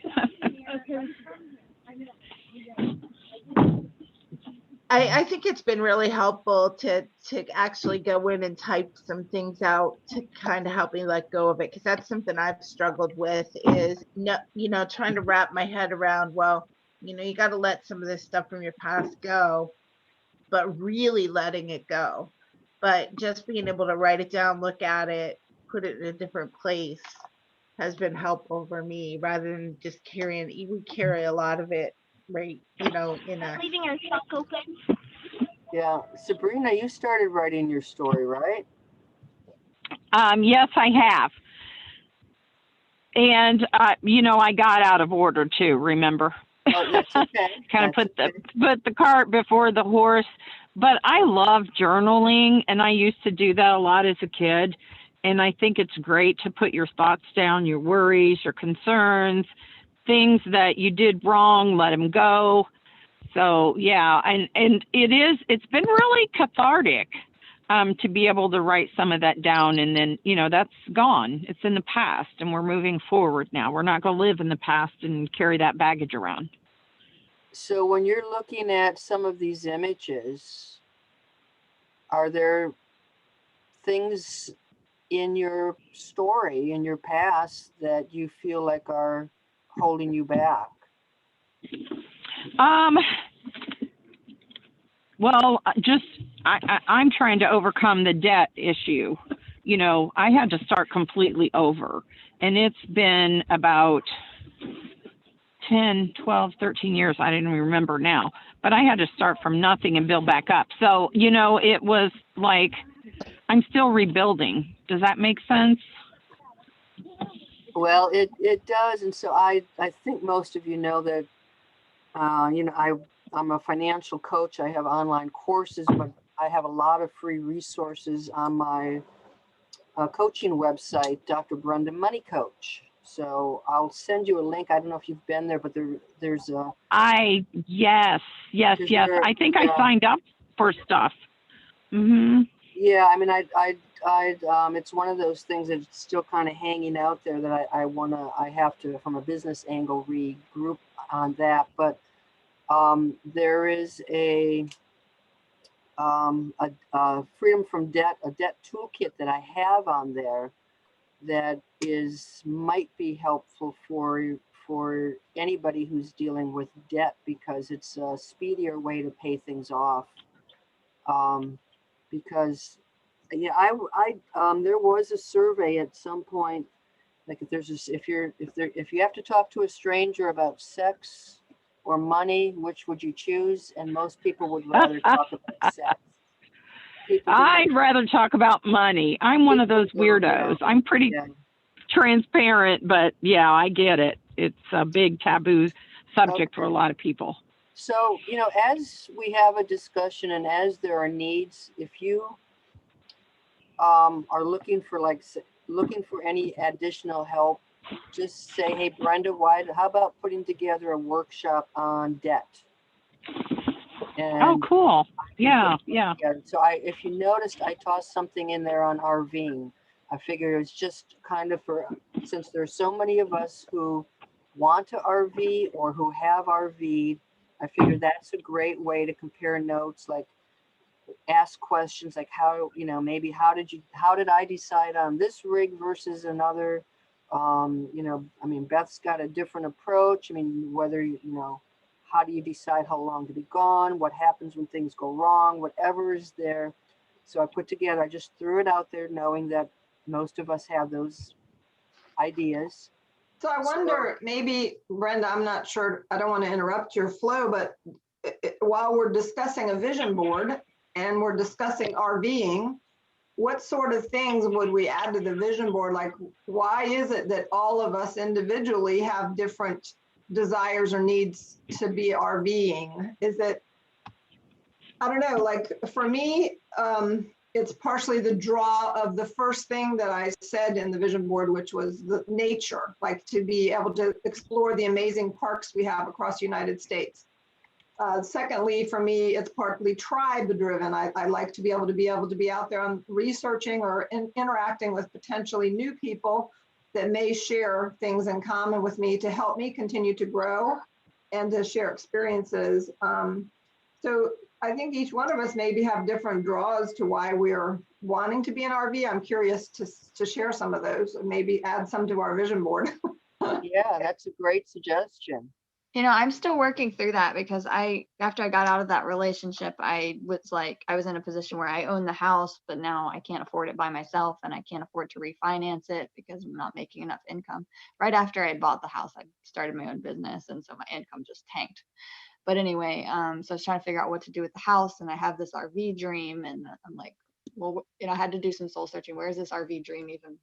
I think it's been really helpful to actually go in and type some things out to kind of help me let go of it, because that's something I've struggled with is no, you know, trying to wrap my head around, well, you know, you got to let some of this stuff from your past go, but really letting it go. But just being able to write it down, look at it, put it in a different place has been helpful for me rather than just carrying, we carry a lot of it, right, you know, in a, Leaving our truck open. Yeah, Sabrina, you started writing your story, right? Yes, I have. And, you know, I got out of order too, remember? Oh, that's okay. Kind of That's okay. put the cart before the horse. But I love journaling, and I used to do that a lot as a kid. And I think it's great to put your thoughts down, your worries, your concerns, things that you did wrong, let them go. So yeah, and it's been really cathartic to be able to write some of that down, and then, you know, that's gone. It's in the past, and we're moving forward now. We're not going to live in the past and carry that baggage around. So when you're looking at some of these images, are there things in your story, in your past, that you feel like are holding you back? Well, I'm trying to overcome the debt issue. You know, I had to start completely over, and it's been about 10, 12, 13 years. I don't even remember now, but I had to start from nothing and build back up. So, you know, it was like, I'm still rebuilding. Does that make sense? Well, it does. And so I think most of you know that, you know, I'm a financial coach. I have online courses, but I have a lot of free resources on my coaching website, Dr. Brenda Money Coach. So I'll send you a link. I don't know if you've been there, but there's a. Yes. There, I think yeah. I signed up for stuff. Mm-hmm. Yeah, I mean, it's one of those things that's still kind of hanging out there that I have to, from a business angle, regroup on that. But there is a freedom from debt, a debt toolkit that I have on there that might be helpful for anybody who's dealing with debt, because it's a speedier way to pay things off. Because yeah, there was a survey at some point, like if you have to talk to a stranger about sex or money, which would you choose? And most people would rather talk about sex. I'd rather talk about money. I'm one of those weirdos. Yeah. I'm pretty transparent, but yeah, I get it. It's a big taboo subject for a lot of people. So, you know, as we have a discussion and as there are needs, if you are looking for any additional help, just say, hey, Brenda, how about putting together a workshop on debt? And oh, cool. Yeah. So if you noticed, I tossed something in there on RVing. I figured it's just kind of since there's so many of us who want to RV or who have RV'd, I figured that's a great way to compare notes, like ask questions like how did I decide on this rig versus another? You know, I mean, Beth's got a different approach. I mean, whether, you know, how do you decide how long to be gone? What happens when things go wrong? Whatever is there. So I just threw it out there knowing that most of us have those ideas. So I So- wonder, maybe Brenda, I'm not sure, I don't want to interrupt your flow, but while we're discussing a vision board and we're discussing RVing, what sort of things would we add to the vision board? Like, why is it that all of us individually have different desires or needs to be RVing? Is it, I don't know, like for me, it's partially the draw of the first thing that I said in the vision board, which was the nature, like to be able to explore the amazing parks we have across the United States. Secondly, for me, it's partly tribe driven. I like to be able to be out there on researching or interacting with potentially new people that may share things in common with me to help me continue to grow and to share experiences. So I think each one of us maybe have different draws to why we're wanting to be an RV. I'm curious to share some of those and maybe add some to our vision board. Yeah, that's a great suggestion. You know, I'm still working through that because after I got out of that relationship, I was in a position where I own the house, but now I can't afford it by myself and I can't afford to refinance it because I'm not making enough income. Right after I bought the house, I started my own business. And so my income just tanked. But anyway, so I was trying to figure out what to do with the house, and I have this RV dream, and I'm like, well, you know, I had to do some soul searching. Where is this RV dream even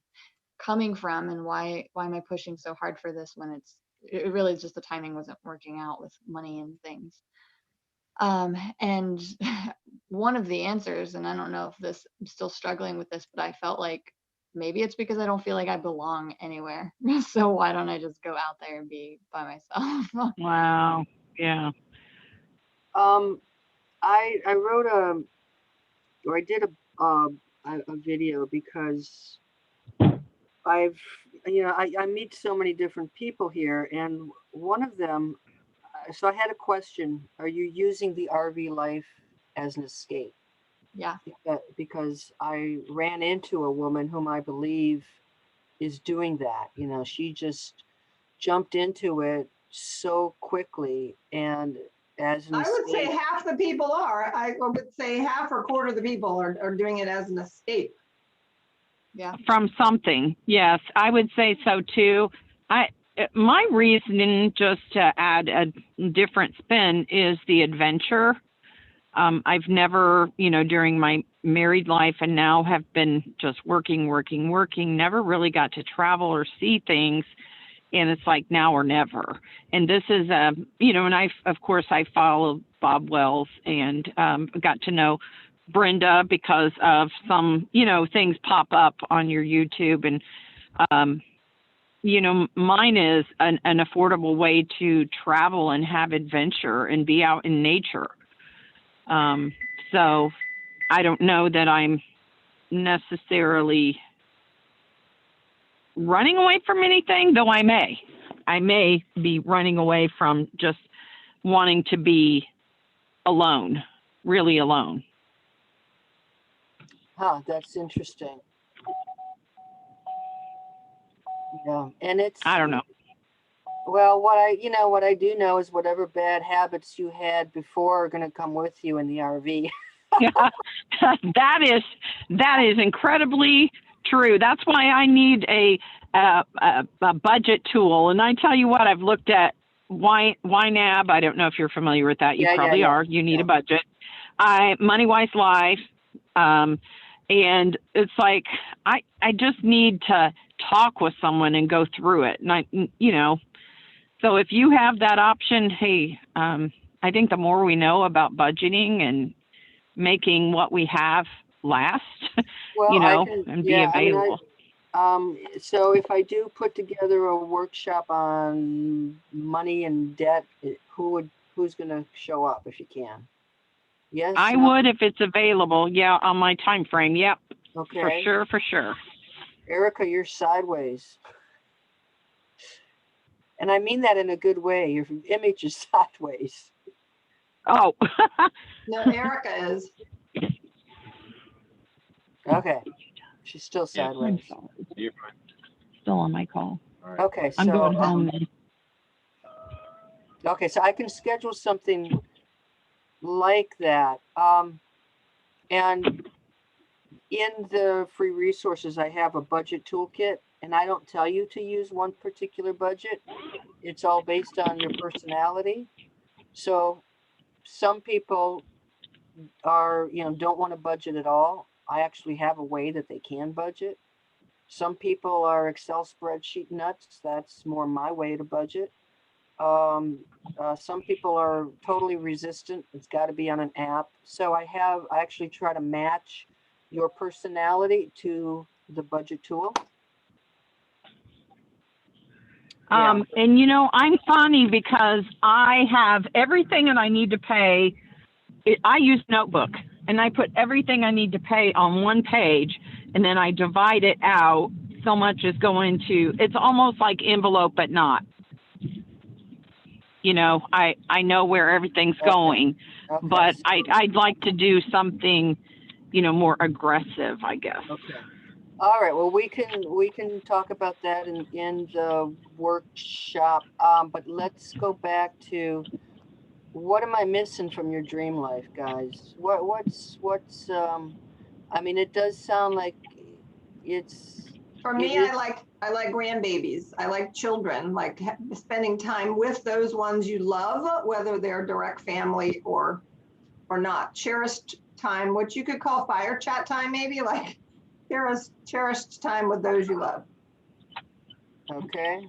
coming from, and why am I pushing so hard for this when it really just the timing wasn't working out with money and things. And one of the answers, and I don't know if I'm still struggling with this, but I felt like maybe it's because I don't feel like I belong anywhere. So why don't I just go out there and be by myself? Wow. Yeah. I wrote I did a video because I meet so many different people here, and one of them, so I had a question: are you using the RV life as an escape? Yeah. Because I ran into a woman whom I believe is doing that. You know, she just jumped into it so quickly, and as an I would say escape. half the people are. I would say half or quarter of the people are doing it as an escape. Yeah. From something. Yes, I would say so too. My reasoning, just to add a different spin, is the adventure. I've never, during my married life and now have been just working, never really got to travel or see things. And it's like now or never. And this is, and of course, I followed Bob Wells and got to know Brenda because of some, things pop up on your YouTube. And, mine is an affordable way to travel and have adventure and be out in nature. So I don't know that I'm necessarily running away from anything, though I may be running away from just wanting to be alone, really alone. Huh, that's interesting. Yeah, and it's, I don't know. well, what I do know is whatever bad habits you had before are going to come with you in the RV. Yeah, that is incredibly true. That's why I need a budget tool. And I tell you what, I've looked at YNAB. I don't know if you're familiar with that. You probably are. You need a budget. MoneyWise Life. And it's like, I just need to talk with someone and go through it. And so if you have that option, hey, I think the more we know about budgeting and making what we have last, Well, and be available. So if I do put together a workshop on money and debt, who's going to show up if you can? Yes. I would if it's available. Yeah, on my time frame. Yep. Okay. For sure. Erica, you're sideways. And I mean that in a good way. Your image is sideways. Oh. No, Erica is. Okay. She's still sideways. still on my call. All right. Okay, I'm going so, home then. okay, so I can schedule something like that. And in the free resources, I have a budget toolkit, and I don't tell you to use one particular budget. It's all based on your personality. So some people are, don't want to budget at all. I actually have a way that they can budget. Some people are Excel spreadsheet nuts. That's more my way to budget. Some people are totally resistant. It's got to be on an app. So I actually try to match your personality to the budget tool. Yeah. And I'm funny because I have everything that I need to pay. I use Notebook, and I put everything I need to pay on one page, and then I divide it out. So much is going to, it's almost like envelope, but not. I know where everything's Okay. going, Okay. but I'd like to do something, more aggressive, I guess. Okay. All right. Well, we can talk about that in the workshop. But let's go back to what am I missing from your dream life, guys? What's I mean, it does sound like it's. For it me, is- I like grandbabies. I like children, like spending time with those ones you love, whether they're direct family or not. Cherished time, what you could call fire chat time, maybe, like cherished time with those you love. Okay.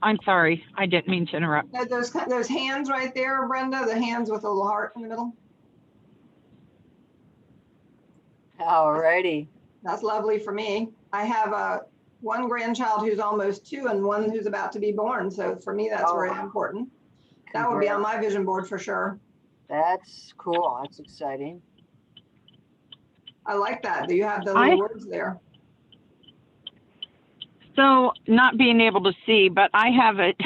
I'm sorry, I didn't mean to interrupt. Those hands right there, Brenda, the hands with a little heart in the middle. All righty. That's lovely for me. I have one grandchild who's almost 2 and one who's about to be born. So for me, that's very important. That would be on my vision board for sure. That's cool. That's exciting. I like that. Do you have the little words there? So not being able to see, but I have it.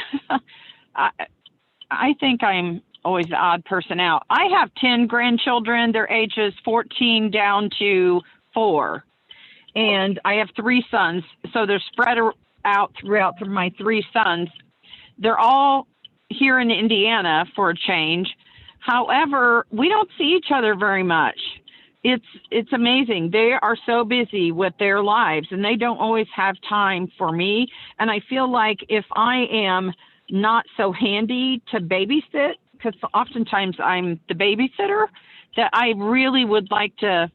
I think I'm always the odd person out. I have 10 grandchildren. They're ages 14 down to 4. And I have 3 sons. So they're spread out throughout my 3 sons. They're all here in Indiana for a change. However, we don't see each other very much. It's amazing. They are so busy with their lives and they don't always have time for me. And I feel like if I am not so handy to babysit, because oftentimes I'm the babysitter, that I really would like to,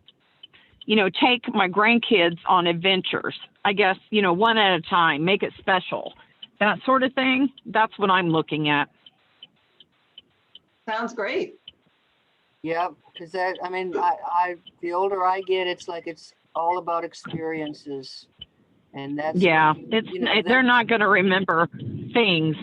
take my grandkids on adventures. I guess, one at a time, make it special, that sort of thing. That's what I'm looking at. Sounds great. Yeah, because the older I get, it's like it's all about experiences, and that's they're not going to remember things,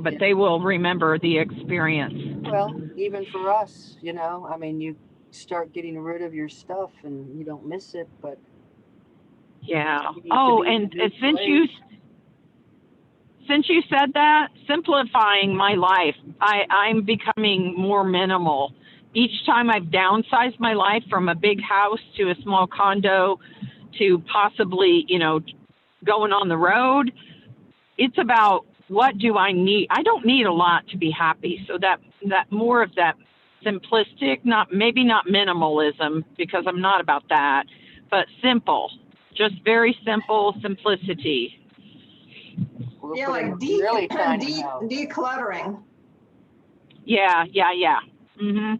but they will remember the experience. Well, even for us, you start getting rid of your stuff and you don't miss it, but yeah. you need Oh, to be in and a new since you said that, simplifying my life, I'm becoming more minimal. Each time I've downsized my life from a big house to a small condo to possibly, going on the road, it's about what do I need? I don't need a lot to be happy. So that more of that simplistic, maybe not minimalism, because I'm not about that, but simple, just very simple simplicity. We'll Yeah, put in like a really tiny house. decluttering. Yeah. Mm-hmm.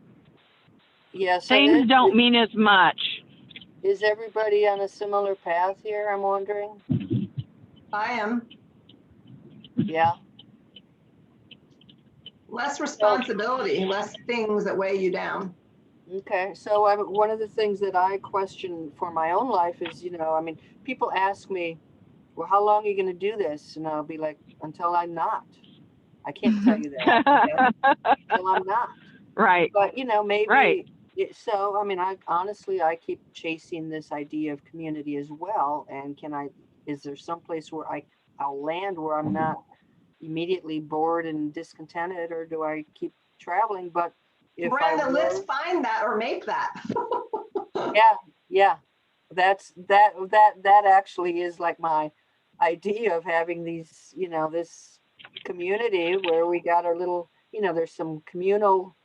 Yeah, so Things don't mean as much. Is everybody on a similar path here, I'm wondering? I am. Yeah. Less responsibility, less things that weigh you down. Okay, so one of the things that I question for my own life is, people ask me, well, how long are you going to do this? And I'll be like, until I'm not. I can't tell you that. Until I'm not. Right. But, maybe. Right. So, I keep chasing this idea of community as well. And is there some place where I'll land where I'm not immediately bored and discontented, or do I keep traveling? But if Brenda, let's find that or make that. Yeah. that actually is like my idea of having these, this community where we got our little, there's some communal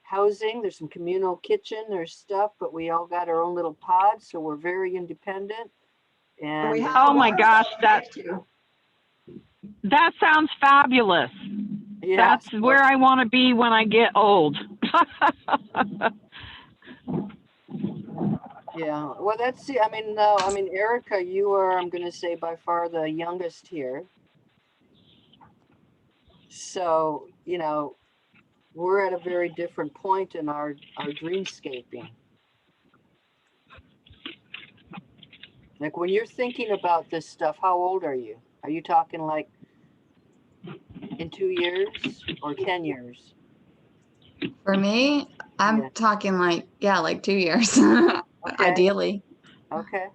housing, there's some communal kitchen, there's stuff, but we all got our own little pods, so we're very independent. And we And have Oh a my water gosh, fountain that next to you. that sounds fabulous. yeah, That's so- where I want to be when I get old. yeah. Well, that's the. I mean, no. I mean, Erica, you are. I'm going to say by far the youngest here. So we're at a very different point in our dreamscaping. Like when you're thinking about this stuff, how old are you? Are you talking like in 2 years or 10 years? For me, I'm Yeah. talking like, yeah, like 2 years, Okay. ideally. Okay.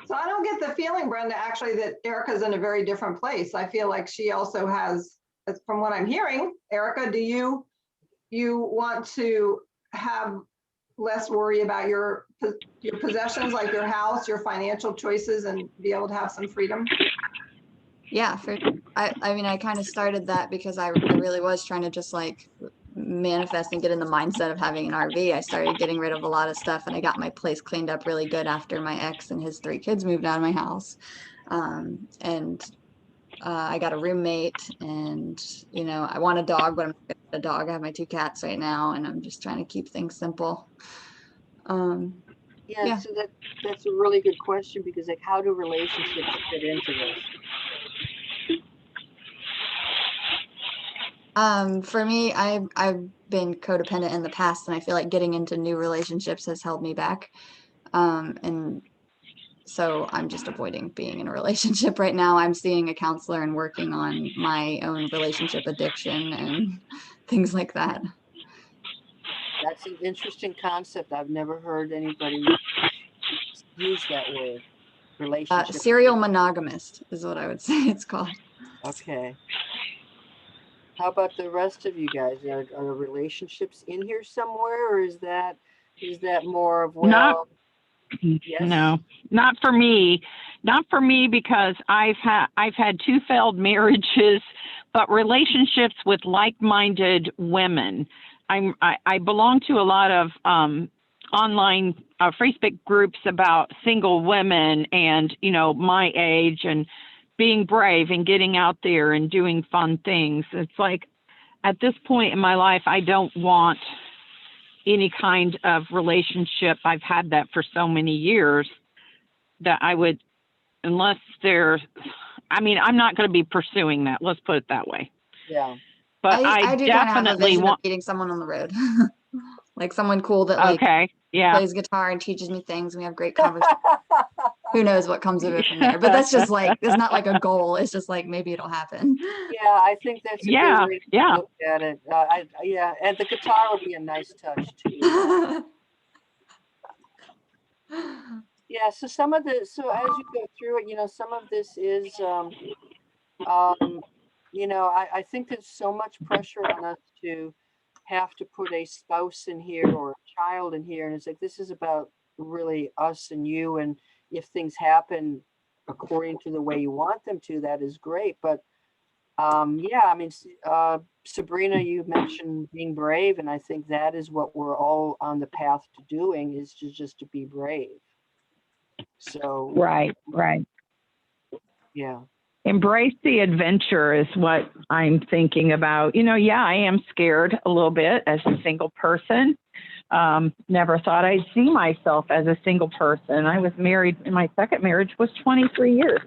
So I don't get the feeling, Brenda, actually, that Erica's in a very different place. I feel like she also has, from what I'm hearing, Erica, do you want to have less worry about your possessions, like your house, your financial choices, and be able to have some freedom? Yeah, I mean, I kind of started that because I really was trying to just like manifest and get in the mindset of having an RV. I started getting rid of a lot of stuff and I got my place cleaned up really good after my ex and his 3 kids moved out of my house. And I got a roommate and, I want a dog, but I'm not gonna get a dog. I have my 2 cats right now and I'm just trying to keep things simple. Yeah, Yeah. so that's a really good question because like how do relationships fit into this? For me, I've been codependent in the past, and I feel like getting into new relationships has held me back. And so I'm just avoiding being in a relationship right now. I'm seeing a counselor and working on my own relationship addiction and things like that. That's an interesting concept. I've never heard anybody use that word, relationship. Serial monogamist is what I would say it's called. Okay. How about the rest of you guys? Are relationships in here somewhere, or is that more of Not yes? No, not for me. Not for me because I've had 2 failed marriages, but relationships with like-minded women. I belong to a lot of online Facebook groups about single women and my age and being brave and getting out there and doing fun things. It's like at this point in my life, I don't want any kind of relationship. I've had that for so many years that I would, unless they're, I'm not going to be pursuing that. Let's put it that way. Yeah. But I do kind of have a definitely vision want, of meeting someone on the road, like someone cool that like okay. Yeah. plays guitar and teaches me things. We have great conversations. Who knows what comes of it from there? But that's just like, it's not like a goal. It's just like, maybe it'll happen. Yeah, I think that's a Yeah. good way to Yeah. look at it. Yeah, and the guitar would be a nice touch too. Yeah, so so as you go through it, some of this is, I think there's so much pressure on us to have to put a spouse in here or a child in here. And it's like, this is about really us and you. And if things happen according to the way you want them to, that is great. But yeah, I mean, Sabrina, you mentioned being brave. And I think that is what we're all on the path to doing, is just to be brave. So, Right. yeah. Embrace the adventure is what I'm thinking about. Yeah, I am scared a little bit as a single person. Never thought I'd see myself as a single person. I was married, and my second marriage was 23 years.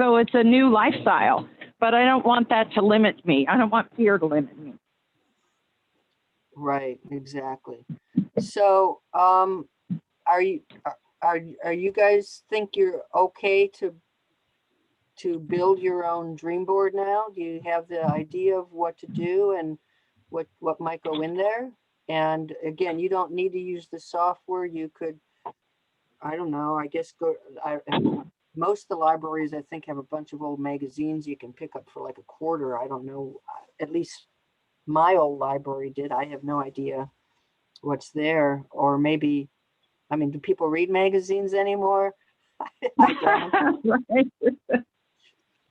So it's a new lifestyle, but I don't want that to limit me. I don't want fear to limit me. Right, exactly. So, are you guys think you're okay to build your own dream board now? Do you have the idea of what to do and what might go in there? And again, you don't need to use the software. You could, I don't know, I guess most of the libraries, I think, have a bunch of old magazines you can pick up for like $0.25. I don't know, at least my old library did. I have no idea what's there. Or maybe I mean, do people read magazines anymore? I don't. Right.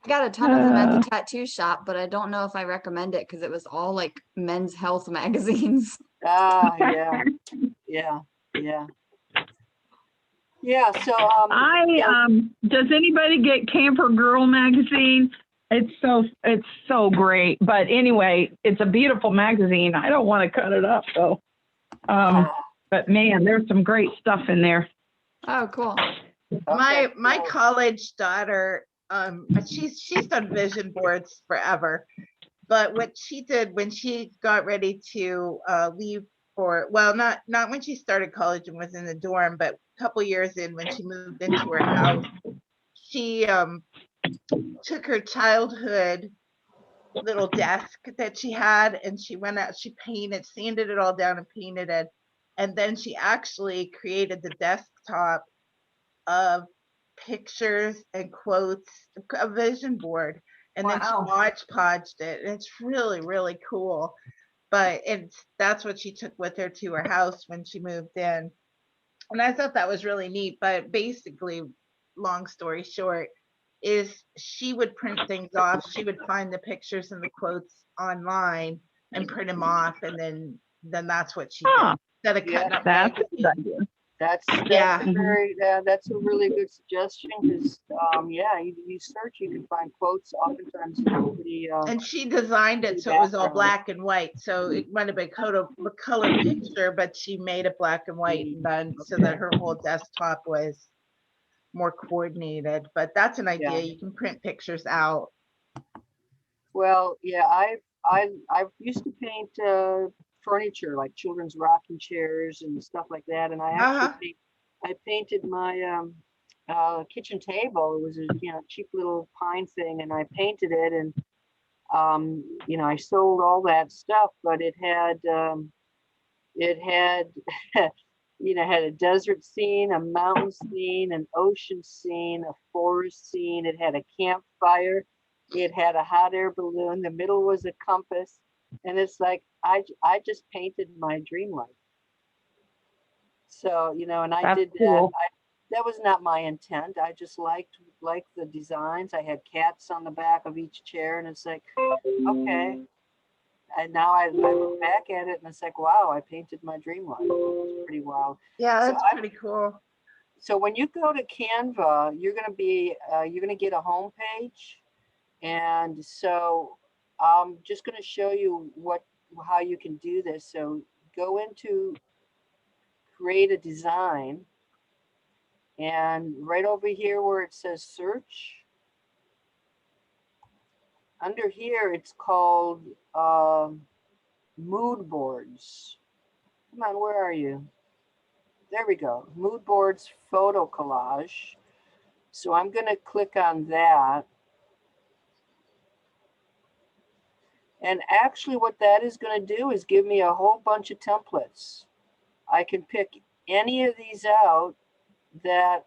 I got a ton of them at the tattoo shop, but I don't know if I recommend it because it was all like men's health magazines. Ah, yeah, yeah, yeah. Yeah, so, Does anybody get Camper Girl magazine? It's so great. But anyway, it's a beautiful magazine. I don't want to cut it up though. But man, there's some great stuff in there. Oh, cool. My cool. college daughter, she's done vision boards forever. But what she did when she got ready to leave for, well, not when she started college and was in the dorm, but a couple years in when she moved into her house, she took her childhood little desk that she had and she went out, she painted, sanded it all down and painted it. And then she actually created the desktop of pictures and quotes, a vision board. And then she Wow. hodgepodged it. And it's really, really cool. But that's what she took with her to her house when she moved in. And I thought that was really neat. But basically, long story short, is she would print things off. She would find the pictures and the quotes online and print them off. And then that's what she Huh. did. Instead of cutting up That's a good magazines. idea. That's Yeah. that's a really good suggestion because, yeah, you search, you can find quotes oftentimes pretty, And she designed it so it was all black and white. So it might have been a color picture, but she made it black and white and done so that her whole desktop was more coordinated. But that's an idea. Yeah. You can print pictures out. well, yeah, I used to paint furniture like children's rocking chairs and stuff like that, and I actually I painted my kitchen table. It was a cheap little pine thing, and I painted it, and I sold all that stuff, but it had had a desert scene, a mountain scene, an ocean scene, a forest scene. It had a campfire. It had a hot air balloon. The middle was a compass. And it's like, I just painted my dream life. So, and I That's did that. cool. That was not my intent. I just liked the designs. I had cats on the back of each chair, and it's like, okay. And now I look back at it and it's like, wow, I painted my dream life. It's pretty wild. Yeah, So that's pretty cool. So when you go to Canva, you're gonna get a home page. And so I'm just gonna show you how you can do this. So go into create a design, and right over here where it says search, under here it's called mood boards. Come on, where are you? There we go. Mood boards photo collage. So I'm going to click on that. And actually what that is going to do is give me a whole bunch of templates. I can pick any of these out that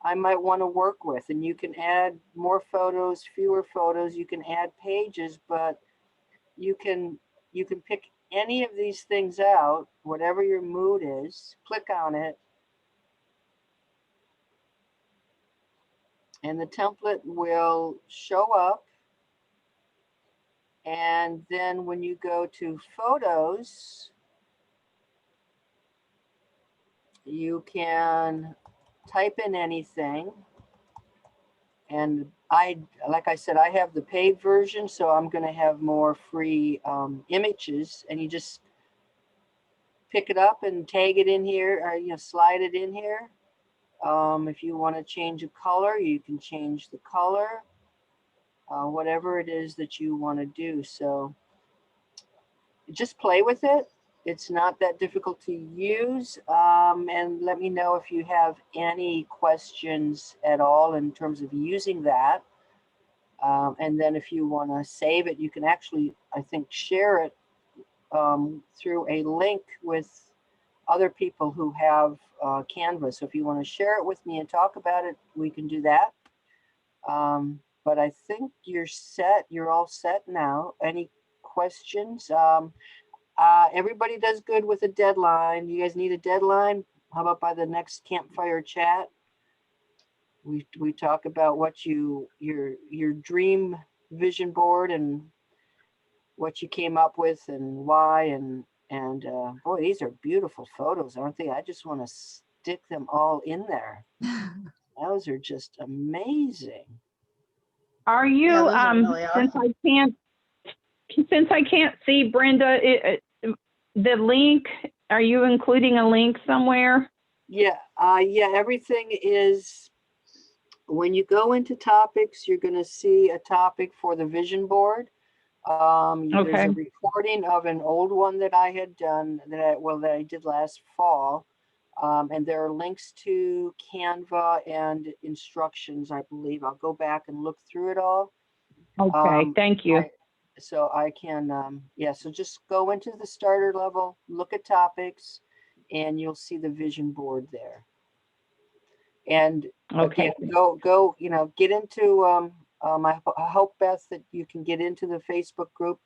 I might want to work with, and you can add more photos, fewer photos, you can add pages, but you can pick any of these things out, whatever your mood is, click on it, and the template will show up. And then when you go to photos, you can type in anything. And like I said, I have the paid version, so I'm going to have more free images, and you just pick it up and tag it in here, or slide it in here. If you want to change a color, you can change the color, whatever it is that you want to do. So just play with it. It's not that difficult to use. And let me know if you have any questions at all in terms of using that. And then if you want to save it, you can actually, I think, share it through a link with other people who have Canva. So if you want to share it with me and talk about it, we can do that. But I think you're set. You're all set now. Any questions? Everybody does good with a deadline. You guys need a deadline? how about by the next campfire chat? We talk about what your dream vision board and what you came up with and why, and boy, these are beautiful photos, aren't they? I just want to stick them all in there. Those are just amazing. Are you, those are really since I can't see Brenda, the link, are you including a link somewhere? Yeah, yeah, everything is, when you go into topics, you're gonna see a topic for the vision board. There's a Okay. recording of an old one that I had done that I did last fall. And there are links to Canva and instructions, I believe. I'll go back and look through it all. Okay, thank you. So I can, yeah, so just go into the starter level, look at topics, and you'll see the vision board there. And Okay. again, go, get into, I hope, Beth, that you can get into the Facebook group.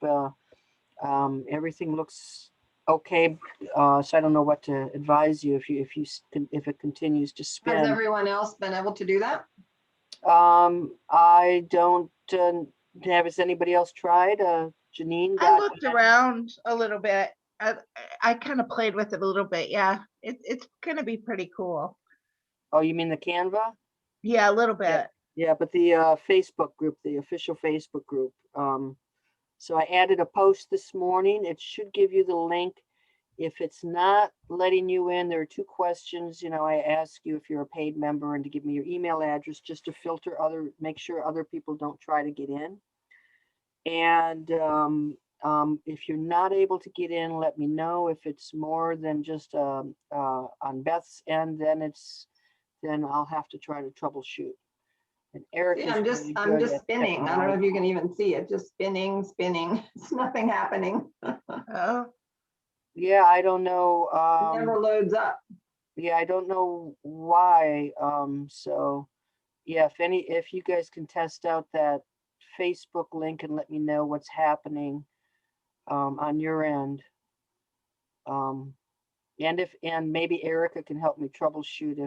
Everything looks okay. So I don't know what to advise you if it continues to Has spin. everyone else been able to do that? I don't, has anybody else tried? Janine I got, looked around a little bit. I kind of played with it a little bit. Yeah, it's gonna be pretty cool. oh, you mean the Canva? Yeah, a little bit. Yeah, but the Facebook group, the official Facebook group. So I added a post this morning. It should give you the link. If it's not letting you in, there are two questions. I ask you if you're a paid member and to give me your email address just to filter make sure other people don't try to get in. And if you're not able to get in, let me know. If it's more than just on Beth's end, then I'll have to try to troubleshoot. And Eric See, is I'm just, really I'm good just at spinning. I don't know if technology. you can even see it, just spinning, spinning. It's nothing happening. Oh, Yeah, I don't know. It never loads up. Yeah, I don't know why. So yeah, if you guys can test out that Facebook link and let me know what's happening on your end. And maybe Erica can help me troubleshoot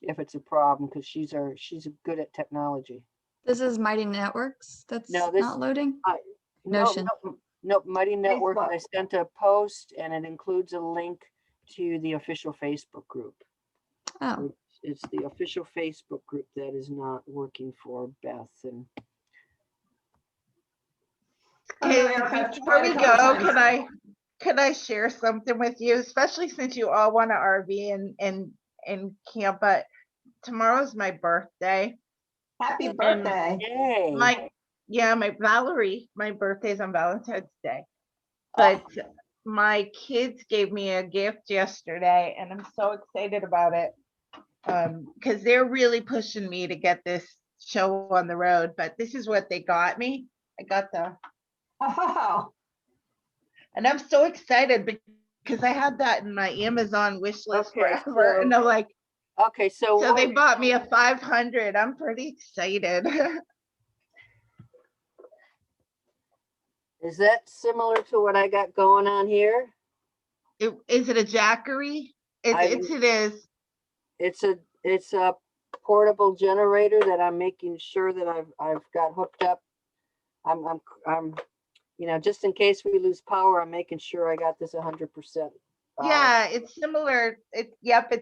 if it's a problem, because she's good at technology. This is Mighty Networks that's No, this not loading. no, Notion. no, Mighty Network. Facebook. I sent a post and it includes a link to the official Facebook group. Oh, It's the official Facebook group that is not working for Beth. And I know, okay, Eric, I've before tried we a couple go, times. can I share something with you, especially since you all want to RV and camp, but tomorrow's my birthday. Happy birthday. yay! My Valerie, my birthday's on Valentine's Day. But my kids gave me a gift yesterday and I'm so excited about it. Because they're really pushing me to get this show on the road, but this is what they got me. I got Oh, and I'm so excited because I had that in my Amazon wish list Okay, forever. so- And I'm like, Okay, so so they bought me a 500. I'm pretty excited. is that similar to what I got going on here? Is it a Jackery? It is. It's a portable generator that I'm making sure that I've got hooked up. I'm just in case we lose power, I'm making sure I got this 100%. Yeah, it's similar. It's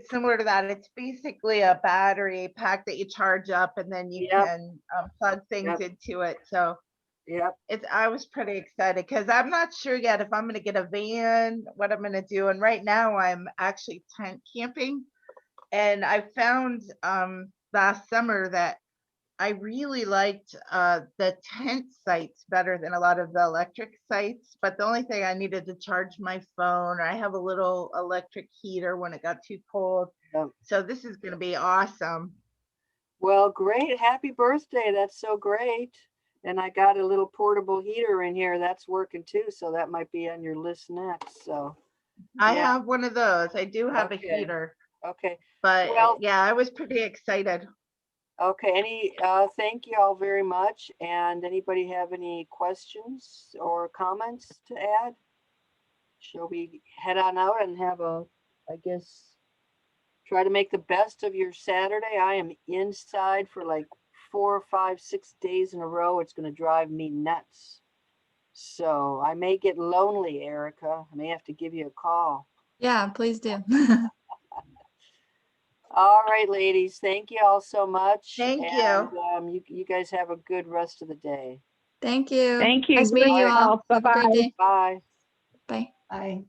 similar to that. It's basically a battery pack that you charge up and then you Yep. can plug things into it. So Yep. I was pretty excited because I'm not sure yet if I'm going to get a van, what I'm going to do. And right now I'm actually tent camping. And I found last summer that I really liked the tent sites better than a lot of the electric sites. But the only thing I needed to charge my phone, or I have a little electric heater when it got too cold. Yep. So this is going to be awesome. Well, great. Happy birthday. That's so great. And I got a little portable heater in here that's working too. So that might be on your list next. So I yeah. have one of those. I do have a Okay. heater. Okay. But Well- yeah, I was pretty excited. Okay. Thank you all very much. And anybody have any questions or comments to add? Shall we head on out and have I guess, Try to make the best of your Saturday. I am inside for like 4 or 5, 6 days in a row. It's going to drive me nuts. So I may get lonely, Erica. I may have to give you a call. Yeah, please do. All right, ladies. Thank you all so much. Thank you. And you guys have a good rest of the day. Thank you. Thank you. Nice meeting you all. Have a Bye-bye. great day. Bye. Bye. I